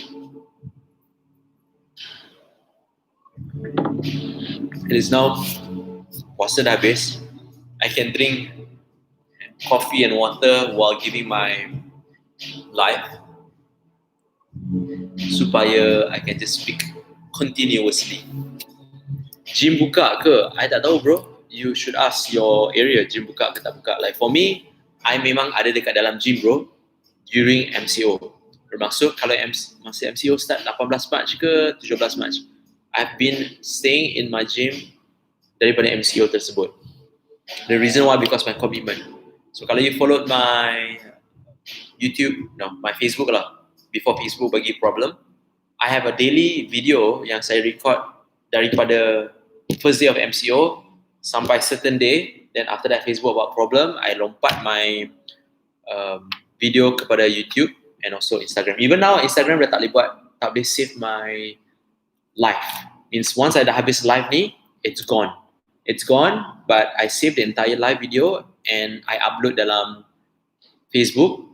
It is now puasa dah habis. I can drink coffee and water while giving my live supaya I can just speak continuously. Gym buka ke? I tak tahu, bro. You should ask your area, gym buka ke tak buka. Like for me, I memang ada dekat dalam gym, bro, during MCO. Bermaksud kalau masa MCO start 18 Mac ke 17 Mac, I've been staying in my gym daripada MCO tersebut. The reason why, because my commitment. So kalau you followed my my Facebook lah, before Facebook bagi problem, I have a daily video yang saya record daripada first day of MCO sampai certain day. Then after that Facebook buat problem, I lompat my video kepada YouTube and also Instagram. Even now Instagram dah tak boleh save my live. Means once I dah habis live ni, it's gone. It's gone, but I save the entire live video and I upload dalam Facebook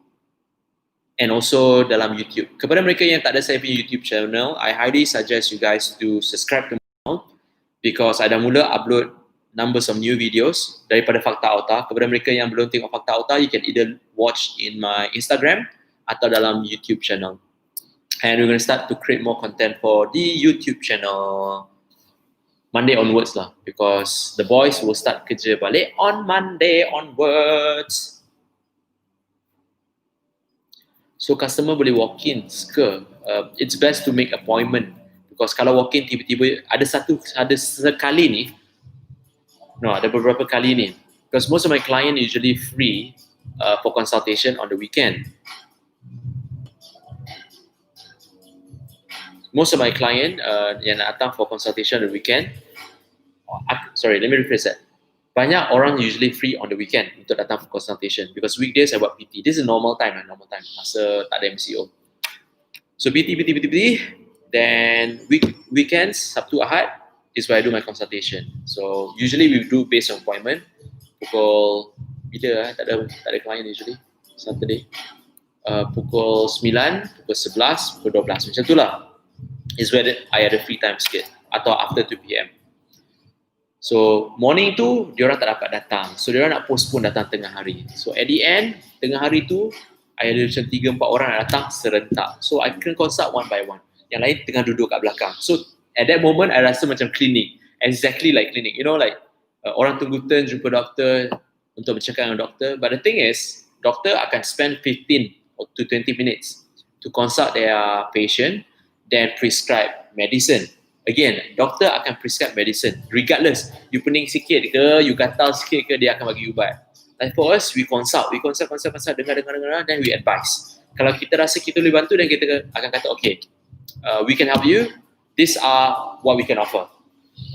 and also dalam YouTube. Kepada mereka yang tak ada saya punya YouTube channel, I highly suggest you guys to subscribe to my channel because I dah mula upload numbers of new videos daripada Fakta Auta. Kepada mereka yang belum tengok Fakta Auta, you can either watch in my Instagram atau dalam YouTube channel. And we're going to start to create more content for the YouTube channel Monday onwards lah, because the boys will start kerja balik on Monday onwards. So customer boleh walk-in ke? It's best to make appointment because kalau walk-in tiba-tiba ada sekali ni, ada beberapa kali ni, because most of my client usually free for consultation on the weekend. Most of my client yang datang for consultation on the weekend, let me rephrase that. Banyak orang usually free on the weekend untuk datang for consultation because weekdays I buat PT. This is normal time, masa tak ada MCO. So PT, then weekends, Sabtu Ahad is where I do my consultation. So usually we do based on appointment. Pukul bila tak ada client usually Saturday. pukul 9, pukul 11, pukul 12 macam tu lah. Is where I ada free time sikit atau after 2 PM. So morning tu diorang tak dapat datang. So diorang nak postpone datang tengah hari. So at the end tengah hari tu I ada macam 3-4 orang yang datang serentak. So I can consult one by one. Yang lain tengah duduk kat belakang. So at that moment I rasa macam clinic. Exactly like clinic. You know like orang tunggu turn jumpa doktor untuk bercakap dengan doktor. But the thing is, doktor akan spend 15 to 20 minutes to consult their patient, then prescribe medicine. Again, doktor akan prescribe medicine. Regardless, you pening sikit ke, you gatal sikit ke, dia akan bagi ubat. Like for us, we consult, dengar, then we advise. Kalau kita rasa kita boleh bantu, dan kita akan kata, okay, we can help you, these are what we can offer.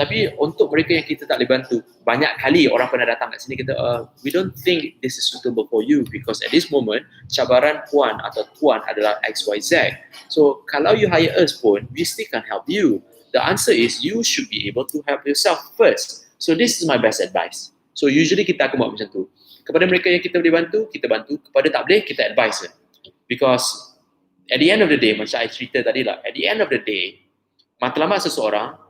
Tapi untuk mereka yang kita tak boleh bantu, banyak kali orang pernah datang kat sini kata, we don't think this is suitable for you because at this moment, cabaran puan atau tuan adalah XYZ. So kalau you hire us pun, we still can't help you. The answer is you should be able to help yourself first. So this is my best advice. So usually kita akan buat macam tu. Kepada mereka yang kita boleh bantu, kita bantu. Kepada tak boleh, kita advise. Because at the end of the day, macam I cerita tadi lah, at the end of the day, matlamat seseorang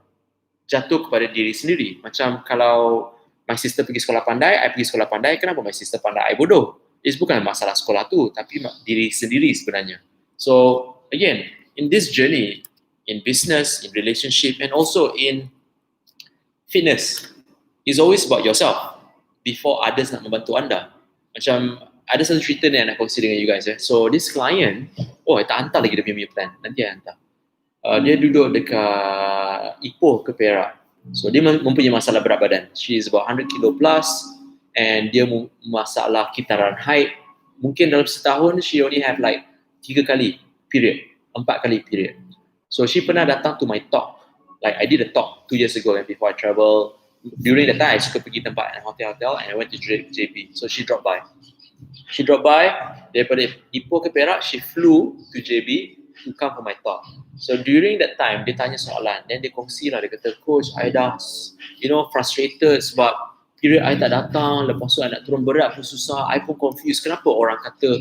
jatuh kepada diri sendiri. Macam kalau my sister pergi sekolah pandai, I pergi sekolah pandai, kenapa my sister pandai, I bodoh? It's bukan masalah sekolah tu, tapi diri sendiri sebenarnya. So again, in this journey, in business, in relationship, and also in fitness, it's always about yourself before others nak membantu anda. Macam ada satu cerita ni yang nak kongsi dengan you guys. So this client, I tak hantar lagi dia punya plan, nanti I hantar. Dia duduk dekat Ipoh ke Perak. So dia mempunyai masalah berat badan. She is about 100 kilo plus and dia masalah kitaran haid. Mungkin dalam setahun she only have like 3 kali period, 4 kali period. So she pernah datang to my talk. Like I did a talk 2 years ago and before I travel. During that time I suka pergi tempat hotel and I went to JB. So she dropped by. Daripada Ipoh ke Perak, she flew to JB to come for my talk. So during that time, dia tanya soalan, then dia kongsi lah, dia kata, coach, I dah, frustrated sebab period I tak datang, lepas tu I nak turun berat pun susah, I pun confused, kenapa orang kata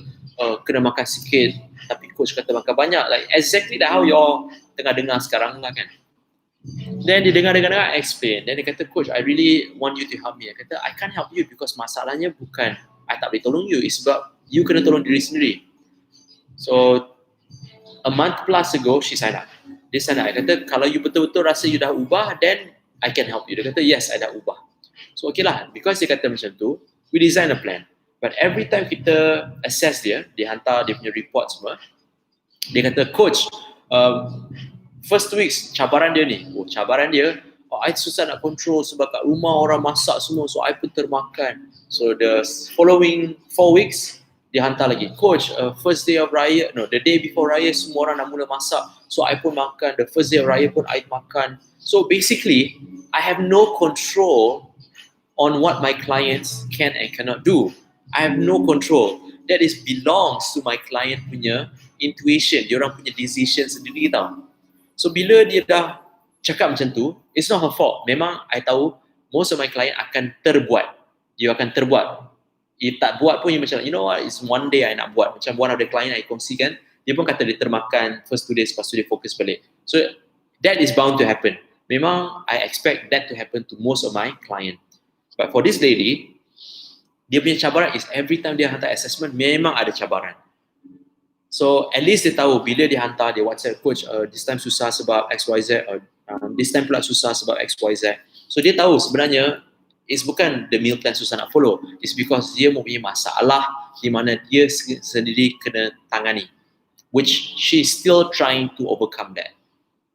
kena makan sikit, tapi coach kata makan banyak, like exactly that how y'all tengah dengar sekarang lah kan. Then dia dengar, I explain, then dia kata, coach, I really want you to help me. I kata, I can't help you because masalahnya bukan I tak boleh tolong you, it's sebab you kena tolong diri sendiri. So a month plus ago, she signed up. Dia sign up. Dia kata, kalau you betul-betul rasa you dah ubah, then I can help you. Dia kata, yes, I dah ubah. So, okay lah. Because dia kata macam tu, we design a plan. But every time kita assess dia hantar dia punya report semua, dia kata, coach, first 2 weeks, cabaran dia ni. Cabaran dia, I susah nak control sebab kat rumah orang masak semua, so I pun termakan. So, the following 4 weeks, dia hantar lagi, coach, first day of raya, the day before raya semua orang dah mula masak, so I pun makan, the first day of raya pun I makan. So basically, I have no control on what my clients can and cannot do. I have no control. That is belongs to my client punya intuition, dia orang punya decision sendiri tau. So bila dia dah cakap macam tu, it's not her fault. Memang I tahu most of my client akan terbuat. Dia akan terbuat. If tak buat pun, macam, you know what, it's one day I nak buat. Macam one of the client I kongsikan, dia pun kata dia termakan first 2 days, lepas tu dia fokus balik. So that is bound to happen. Memang I expect that to happen to most of my client. But for this lady, dia punya cabaran is every time dia hantar assessment, memang ada cabaran. So at least dia tahu bila dia hantar, dia WhatsApp, coach, this time susah sebab XYZ, or this time pula susah sebab XYZ. So dia tahu sebenarnya it's bukan the meal plan susah nak follow. It's because dia mempunyai masalah di mana dia sendiri kena tangani. Which she is still trying to overcome that.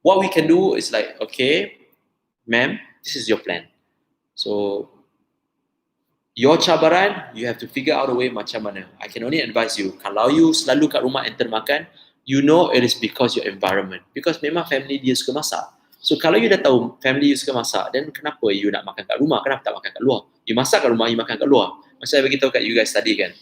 What we can do is like, okay, ma'am, this is your plan. So, your cabaran, you have to figure out a way macam mana. I can only advise you, kalau you selalu kat rumah and termakan, you know it is because your environment. Because memang family dia suka masak. So kalau you dah tahu family you suka masak, then kenapa you nak makan kat rumah? Kenapa tak makan kat luar? You masak kat rumah, you makan kat luar. Macam saya beritahu kat you guys tadi kan.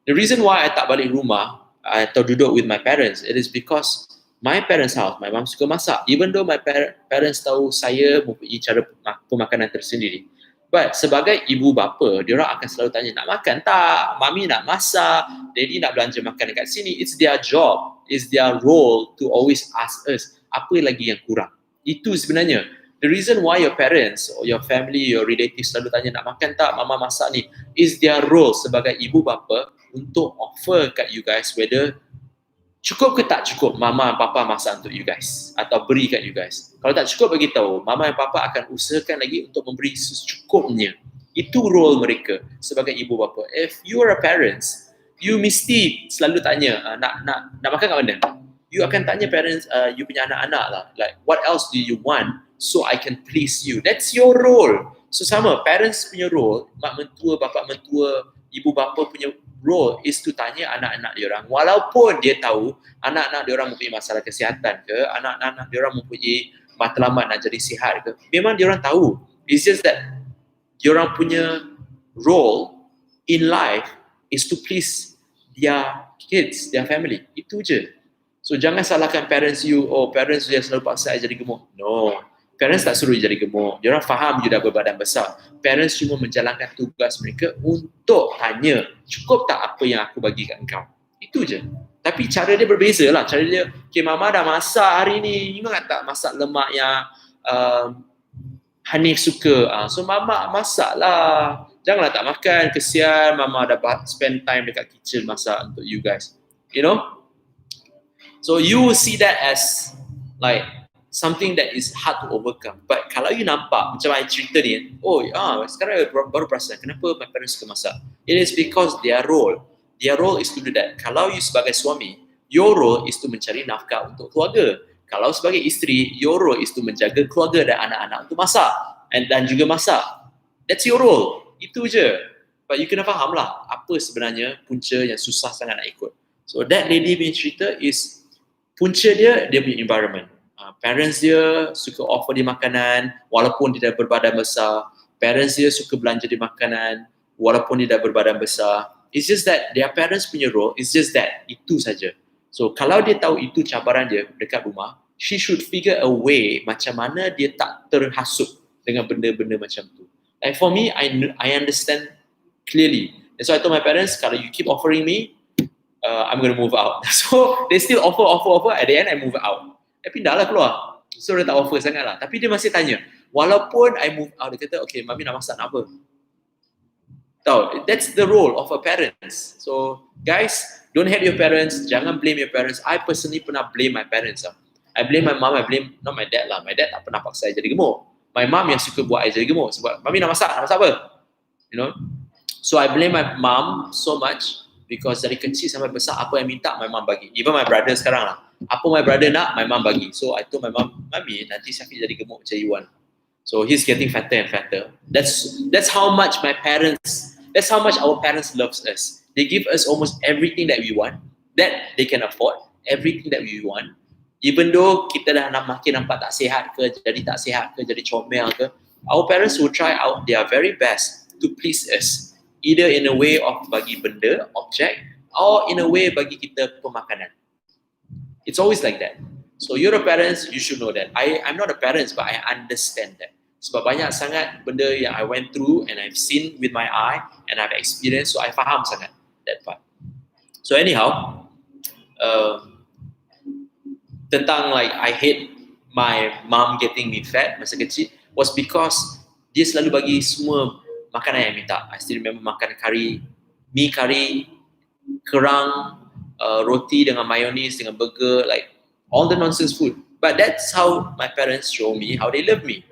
The reason why I tak balik rumah atau duduk with my parents, it is because my parents' house, my mom suka masak. Even though my parents tahu saya mempunyai cara pemakanan tersendiri, But sebagai ibu bapa, diorang akan selalu tanya, nak makan tak? Mami nak masak, daddy nak belanja makan dekat sini. It's their job, it's their role to always ask us, apa lagi yang kurang? Itu sebenarnya. The reason why your parents or your family, your relatives selalu tanya nak makan tak, mama masak ni, is their role sebagai ibu bapa untuk offer kat you guys whether cukup ke tak cukup mama dan papa masak untuk you guys atau beri kat you guys. Kalau tak cukup, bagi tahu, mama dan papa akan usahakan lagi untuk memberi secukupnya. Itu role mereka sebagai ibu bapa. If you are a parents, you mesti selalu tanya nak makan kat mana? You akan tanya parents, you punya anak-anak lah, like what else do you want so I can please you. That's your role. So sama, parents punya role, mak mentua, bapa mentua, ibu bapa punya role is to tanya anak-anak diorang, walaupun dia tahu anak-anak diorang mempunyai masalah kesihatan ke, anak-anak diorang mempunyai matlamat nak jadi sihat ke, memang diorang tahu. It's just that diorang punya role in life is to please their kids, their family. Itu je. So jangan salahkan parents you, oh parents dia selalu paksa I jadi gemuk. No. Parents tak suruh jadi gemuk. Diorang faham you dah berbadan besar. Parents cuma menjalankan tugas mereka untuk tanya, cukup tak apa yang aku bagi kat engkau? Itu je. Tapi cara dia berbeza lah. Cara dia, okay, mama dah masak hari ni. Ingat tak masak lemak yang Hanif suka? So mama masak lah. Janganlah tak makan. Kesian mama dah spend time dekat kitchen masak untuk you guys. You know? So you will see that as like something that is hard to overcome. But kalau you nampak macam I cerita ni, oh sekarang baru perasan kenapa my parents suka masak. It is because their role is to do that. Kalau you sebagai suami, your role is to mencari nafkah untuk keluarga. Kalau sebagai isteri, your role is to menjaga keluarga dan anak-anak untuk masak dan juga masak. That's your role. Itu je. But you kena faham lah apa sebenarnya punca yang susah sangat nak ikut. So that lady punya cerita is punca dia punya environment. Parents dia suka offer dia makanan walaupun dia dah berbadan besar. Parents dia suka belanja dia makanan walaupun dia dah berbadan besar. It's just that their parents punya role is just that. Itu saja. So kalau dia tahu itu cabaran dia dekat rumah, she should figure a way macam mana dia tak terhasut dengan benda-benda macam tu. Like for me, I understand clearly. That's why I told my parents, kalau you keep offering me, I'm going to move out. So they still offer. At the end, I move out. Pindah lah keluar. So dia tak offer sangat lah. Tapi dia masih tanya. Walaupun I move out, dia kata, okay, mami nak masak nak apa? Tahu, that's the role of a parents. So guys, don't hate your parents. Jangan blame your parents. I personally pernah blame my parents. I blame my mom. I blame, not my dad lah. My dad tak pernah paksa I jadi gemuk. My mom yang suka buat I jadi gemuk. Sebab mami nak masak apa? You know? So I blame my mom so much. Because dari kecil sampai besar, apa yang minta, my mom bagi. Even my brother sekarang lah. Apa my brother nak, my mom bagi. So I told my mom, Mami, nanti Syafiq jadi gemuk macam Iwan. So he's getting fatter and fatter. That's how much our parents loves us. They give us almost everything that we want, that they can afford, everything that we want. Even though kita dah makin nampak tak sihat ke, jadi comel ke, our parents will try out their very best to please us. Either in a way of bagi benda, object, or in a way bagi kita pemakanan. It's always like that. So you're a parents, you should know that. I'm not a parent, but I understand that. Sebab banyak sangat benda yang I went through and I've seen with my eye and I've experienced, so I faham sangat that part. So anyhow, tentang like I hate my mom getting me fat masa kecil was because dia selalu bagi semua makanan yang minta. I still remember makan mi curry, kerang, roti dengan mayonnaise, dengan burger, like all the nonsense food. But that's how my parents show me how they love me.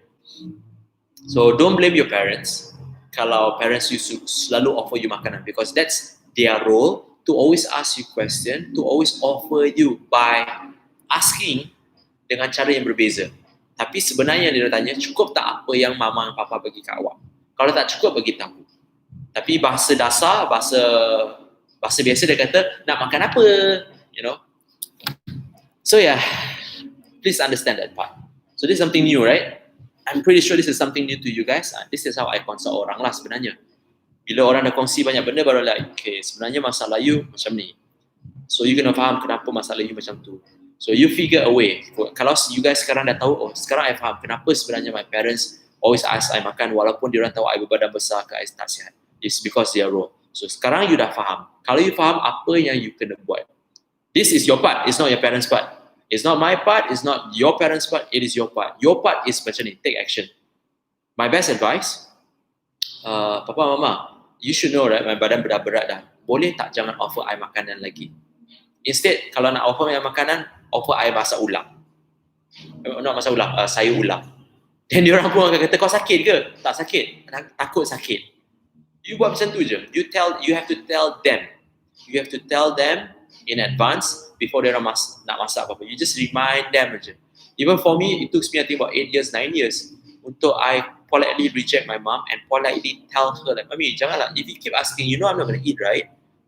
So don't blame your parents kalau parents you selalu offer you makanan, because that's their role to always ask you question, to always offer you by asking dengan cara yang berbeza. Tapi sebenarnya dia tanya, cukup tak apa yang mama dan papa bagi kat awak? Kalau tak cukup, bagi tahu. Tapi bahasa dasar, bahasa biasa dia kata, nak makan apa? You know? So yeah, please understand that part. So this is something new, right? I'm pretty sure this is something new to you guys. This is how I consult orang lah sebenarnya. Bila orang dah kongsi banyak benda, baru like, okay, sebenarnya masalah you macam ni. So you kena faham kenapa masalah you macam tu. So you figure a way. Kalau you guys sekarang dah tahu, oh sekarang I faham kenapa sebenarnya my parents always ask I makan walaupun diorang tahu I berbadan besar ke I tak sihat. It's because they are raw. So sekarang you dah faham. Kalau you faham apa yang you kena buat. This is your part, it's not your parents' part. It's not my part, it's not your parents' part, it is your part. Your part is macam ni, take action. My best advice, Papa, Mama, you should know right, my badan berat-berat dah. Boleh tak jangan offer I makanan lagi? Instead, kalau nak offer I makanan, offer I masak ulang. Nak masak ulang, sayur ulang. Dan diorang pun akan kata, kau sakit ke? Tak sakit, takut sakit. You buat macam tu je. You have to tell them. You have to tell them in advance before diorang nak masak apa-apa. You just remind them je. Even for me, it took me I think about 8 years, 9 years untuk I politely reject my mom and politely tell her like, Mami, janganlah. If you keep asking, you know I'm not going to eat, right?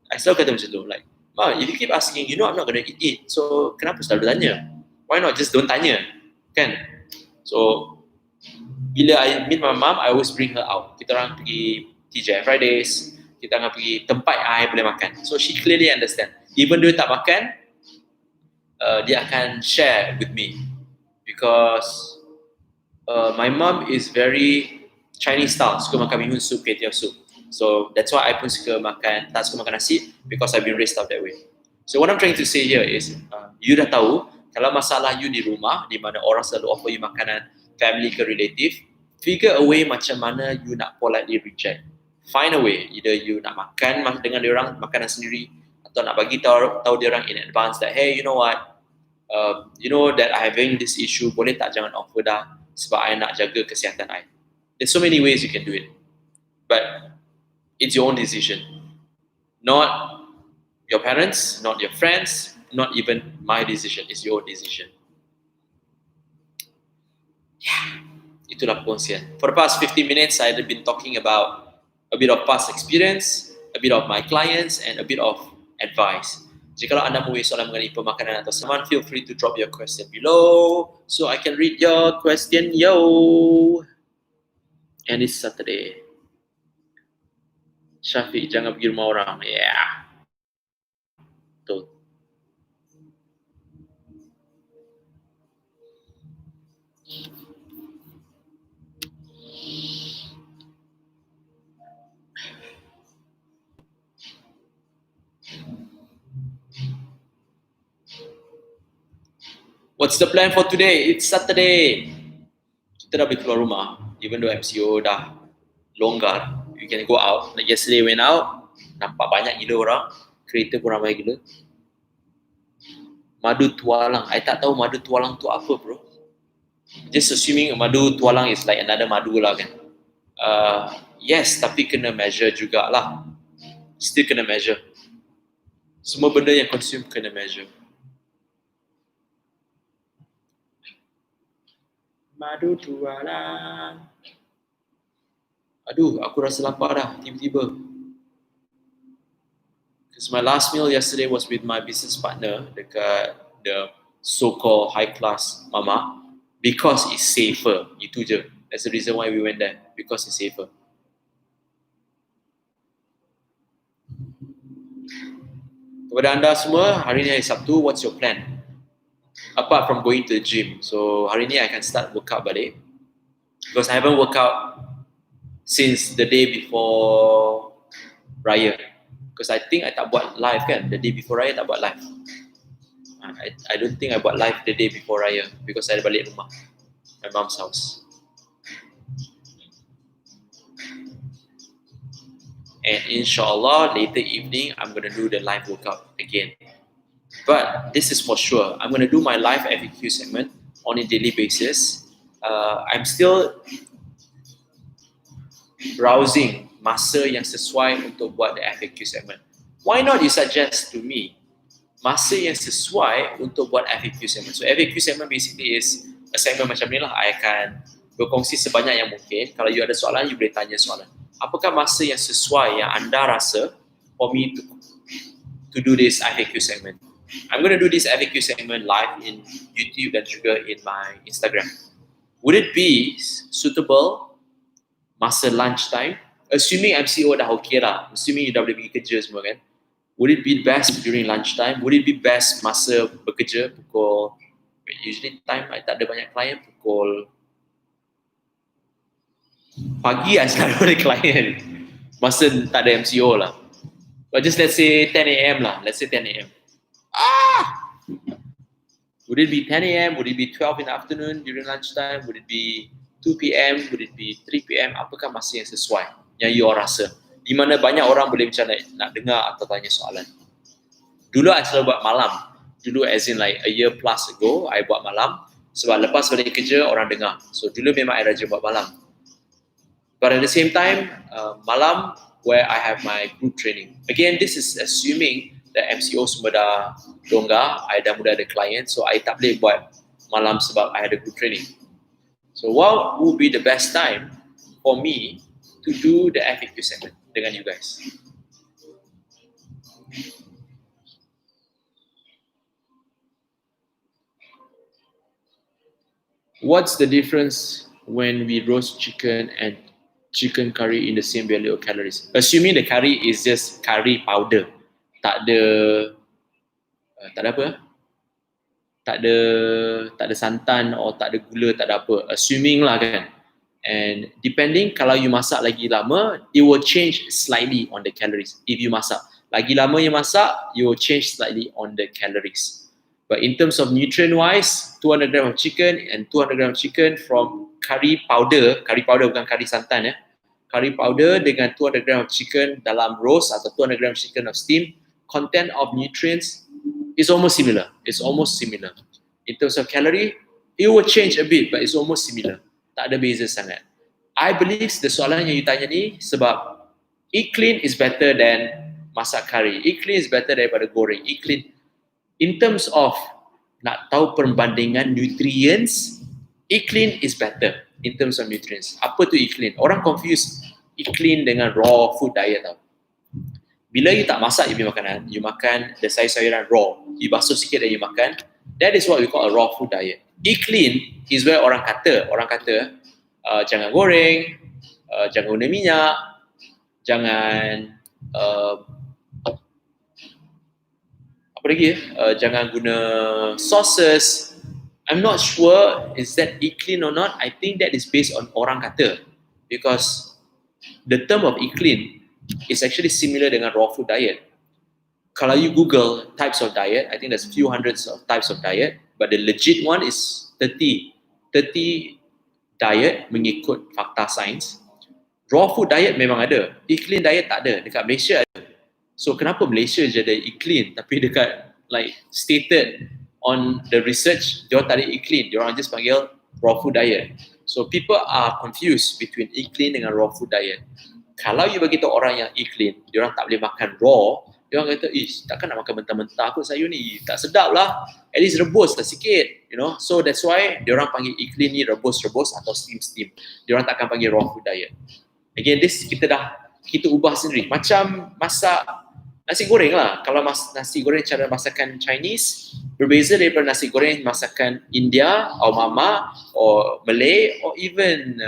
I selalu kata macam tu. Like, Ma, if you keep asking, you know I'm not going to eat. So, kenapa selalu tanya? Why not just don't tanya? Kan? So, bila I meet my mom, I always bring her out. Kita orang pergi TGI Fridays. Kita akan pergi tempat I boleh makan. So, she clearly understand. Even though tak makan, dia akan share with me. Because my mom is very Chinese style, suka makan bihun soup, kway teow soup. So that's why I pun suka makan, tak suka makan nasi because I've been raised up that way. So what I'm trying to say here is, you dah tahu, kalau masalah you di rumah, di mana orang selalu offer you makanan, family ke relative, figure a way macam mana you nak politely reject. Find a way, either you nak makan dengan diorang, makanan sendiri, atau nak bagi tahu diorang in advance that, hey, you know what, you know that I having this issue, boleh tak jangan offer dah, sebab I nak jaga kesihatan I. There's so many ways you can do it. But it's your own decision. Not your parents, not your friends, not even my decision. It's your decision. Yeah, itulah perkongsian. For the past 50 minutes, I've been talking about a bit of past experience, a bit of my clients, and a bit of advice. Jika anda mempunyai soalan mengenai pemakanan atau someone, feel free to drop your question below so I can read your question, yo. And it's Saturday. Syafiq, jangan pergi rumah orang. Yeah. Betul. What's the plan for today? It's Saturday. Kita dah boleh keluar rumah. Even though MCO dah longgar, you can go out. Like yesterday went out, nampak banyak gila orang. Kereta pun ramai gila. Madu tualang. I tak tahu madu tualang tu apa, bro. Just assuming madu tualang is like another madu lah kan. Yes, tapi kena measure jugalah. Still kena measure. Semua benda yang consume kena measure. Madu tualang. Aduh, aku rasa lapar dah tiba-tiba. Because my last meal yesterday was with my business partner dekat the so-called high-class mama. Because it's safer. Itu je. That's the reason why we went there. Because it's safer. Kepada anda semua, hari ni hari Sabtu, what's your plan? Apart from going to the gym. So hari ni I can start workout balik. Because I haven't worked out since the day before Raya. Because I think I tak buat live kan. The day before Raya tak buat live. I don't think I buat live the day before Raya. Because I balik rumah. My mom's house. And inshallah later evening I'm going to do the live workout again. But this is for sure. I'm going to do my live FAQ segment on a daily basis. I'm still browsing masa yang sesuai untuk buat the FAQ segment. Why not you suggest to me masa yang sesuai untuk buat FAQ segment? So FAQ segment basically is a segment macam ni lah. I akan berkongsi sebanyak yang mungkin. Kalau you ada soalan, you boleh tanya soalan. Apakah masa yang sesuai yang anda rasa for me to do this FAQ segment? I'm going to do this FAQ segment live in YouTube dan juga in my Instagram. Would it be suitable masa lunchtime? Assuming MCO dah okay lah. Assuming you dah boleh pergi kerja semua kan. Would it be best during lunchtime? Would it be best masa bekerja pukul, usually time I tak ada banyak klien, pukul Pagi I selalu ada client. Masa tak ada MCO lah. But just let's say 10 a.m. lah. Let's say 10 a.m. Would it be 10 a.m.? Would it be 12 in the afternoon during lunchtime? Would it be 2 p.m.? Would it be 3 p.m.? Apakah masa yang sesuai yang you rasa? Di mana banyak orang boleh macam nak dengar atau tanya soalan. Dulu I selalu buat malam. Dulu as in like a year plus ago, I buat malam. Sebab lepas balik kerja, orang dengar. So dulu memang I rajin buat malam. But at the same time, malam where I have my group training. Again, this is assuming that MCO semua dah longgar, I dah mula ada client, so I tak boleh buat malam sebab I ada group training. So what would be the best time for me to do the FAQ segment dengan you guys? What's the difference when we roast chicken and chicken curry in the same value of calories? Assuming the curry is just curry powder, tak ada apa? Tak ada santan or tak ada gula, tak ada apa. Assuming lah kan. And depending kalau you masak lagi lama, it will change slightly on the calories. If you masak lagi lama you masak, you will change slightly on the calories. But in terms of nutrient wise, 200 gram of chicken and 200 gram of chicken from curry powder bukan curry santan ya. Curry powder dengan 200 gram of chicken dalam roast atau 200 gram of chicken of steam, content of nutrients is almost similar. It's almost similar. In terms of calorie, it will change a bit, but it's almost similar. Tak ada beza sangat. I believe the soalan yang you tanya ni sebab eat clean is better than masak curry. Eat clean is better daripada goreng. Eat clean. In terms of nak tahu perbandingan nutrients, eat clean is better in terms of nutrients. Apa tu eat clean? Orang confuse eat clean dengan raw food diet tau. Bila you tak masak you punya makanan, you makan the sayur-sayuran raw, you basuh sikit dan you makan, that is what we call a raw food diet. Eat clean is where orang kata jangan goreng, jangan guna minyak, jangan apa lagi jangan guna sauces. I'm not sure is that eat clean or not. I think that is based on orang kata, because the term of eat clean is actually similar dengan raw food diet. Kalau you Google types of diet, I think there's few hundreds of types of diet, but the legit one is 30 diet mengikut fakta sains. Raw food diet memang ada, eat clean diet tak ada. Dekat Malaysia ada. So kenapa Malaysia je ada eat clean, tapi dekat like stated on the research, diorang tak ada eat clean, diorang just panggil raw food diet. So people are confused between eat clean dengan raw food diet. Kalau you bagi tahu orang yang eat clean, diorang tak boleh makan raw, diorang kata, takkan nak makan mentah-mentah kot sayur ni, tak sedap lah, at least rebus lah sikit, you know. So that's why diorang panggil eat clean ni rebus-rebus atau steam-steam. Diorang takkan panggil raw food diet. Again, this kita ubah sendiri. Macam masak nasi goreng lah. Kalau nasi goreng cara masakan Chinese berbeza daripada nasi goreng masakan India atau Mama or Malay or even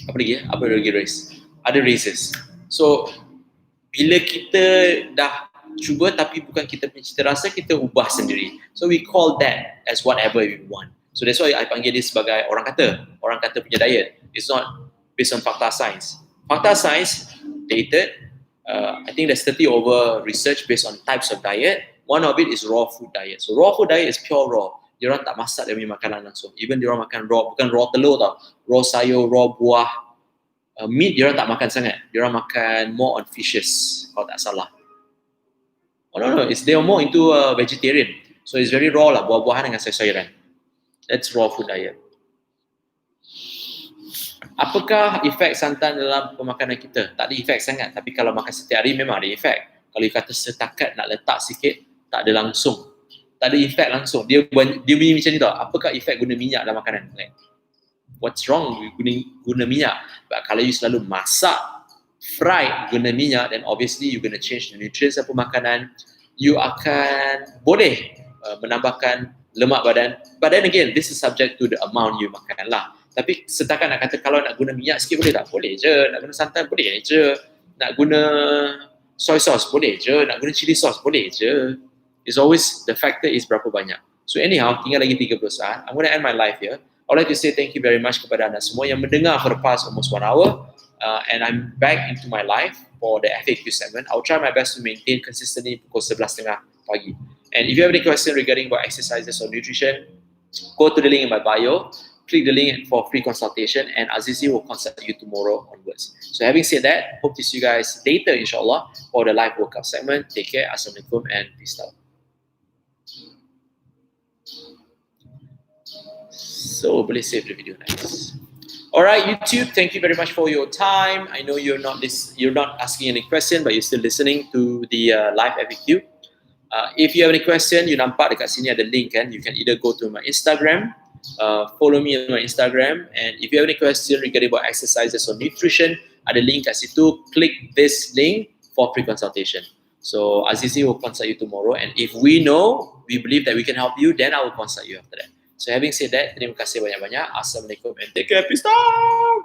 apa lagi race. Other races. So bila kita dah cuba tapi bukan kita punya cita rasa, kita ubah sendiri. So we call that as whatever we want. So that's why I panggil this sebagai orang kata punya diet. It's not based on fakta science. Fakta science dated, I think there's 30 over research based on types of diet. One of it is raw food diet. So raw food diet is pure raw. Diorang tak masak dia punya makanan langsung. Even diorang makan raw, bukan raw telur tau. Raw sayur, raw buah. Meat diorang tak makan sangat. Diorang makan more on fishes, kalau tak salah. Oh no, they are more into vegetarian. So it's very raw lah, buah-buahan dengan sayur-sayuran. That's raw food diet. Apakah efek santan dalam pemakanan kita? Tak ada efek sangat, tapi kalau makan setiap hari memang ada efek. Kalau you kata setakat nak letak sikit, tak ada langsung. Tak ada efek langsung. Dia bunyi macam ni tau. Apakah efek guna minyak dalam makanan? Like, what's wrong with guna minyak? But kalau you selalu masak, fried guna minyak, then obviously you gonna change the nutrients dalam makanan. You akan boleh menambahkan lemak badan. But then again, this is subject to the amount you makan lah. Tapi setakat nak kata kalau nak guna minyak sikit boleh tak? Boleh je. Nak guna santan boleh je. Nak guna soy sauce boleh je. Nak guna chili sauce boleh je. It's always the factor is berapa banyak. So anyhow, tinggal lagi 30 saat. I'm going to end my live here. I would like to say thank you very much kepada anda semua yang mendengar for the past almost 1 hour. And I'm back into my life for the FAQ segment. I'll try my best to maintain consistently pukul 11.30 pagi. And if you have any question regarding about exercises or nutrition, go to the link in my bio, click the link for free consultation, and Azizi will consult you tomorrow onwards. So having said that, hope to see you guys later inshallah for the live workout segment. Take care, Assalamualaikum, and peace out. So boleh save the video, nice. Alright, YouTube, thank you very much for your time. I know you're not asking any question, but you're still listening to the live FAQ. If you have any question, you nampak dekat sini ada link kan. You can either go to my Instagram, follow me on my Instagram, and if you have any question regarding about exercises or nutrition, ada link kat situ. Click this link for free consultation. So Azizi will consult you tomorrow, and if we believe that we can help you, then I will consult you after that. So having said that, terima kasih banyak-banyak. Assalamualaikum and take care. Peace out.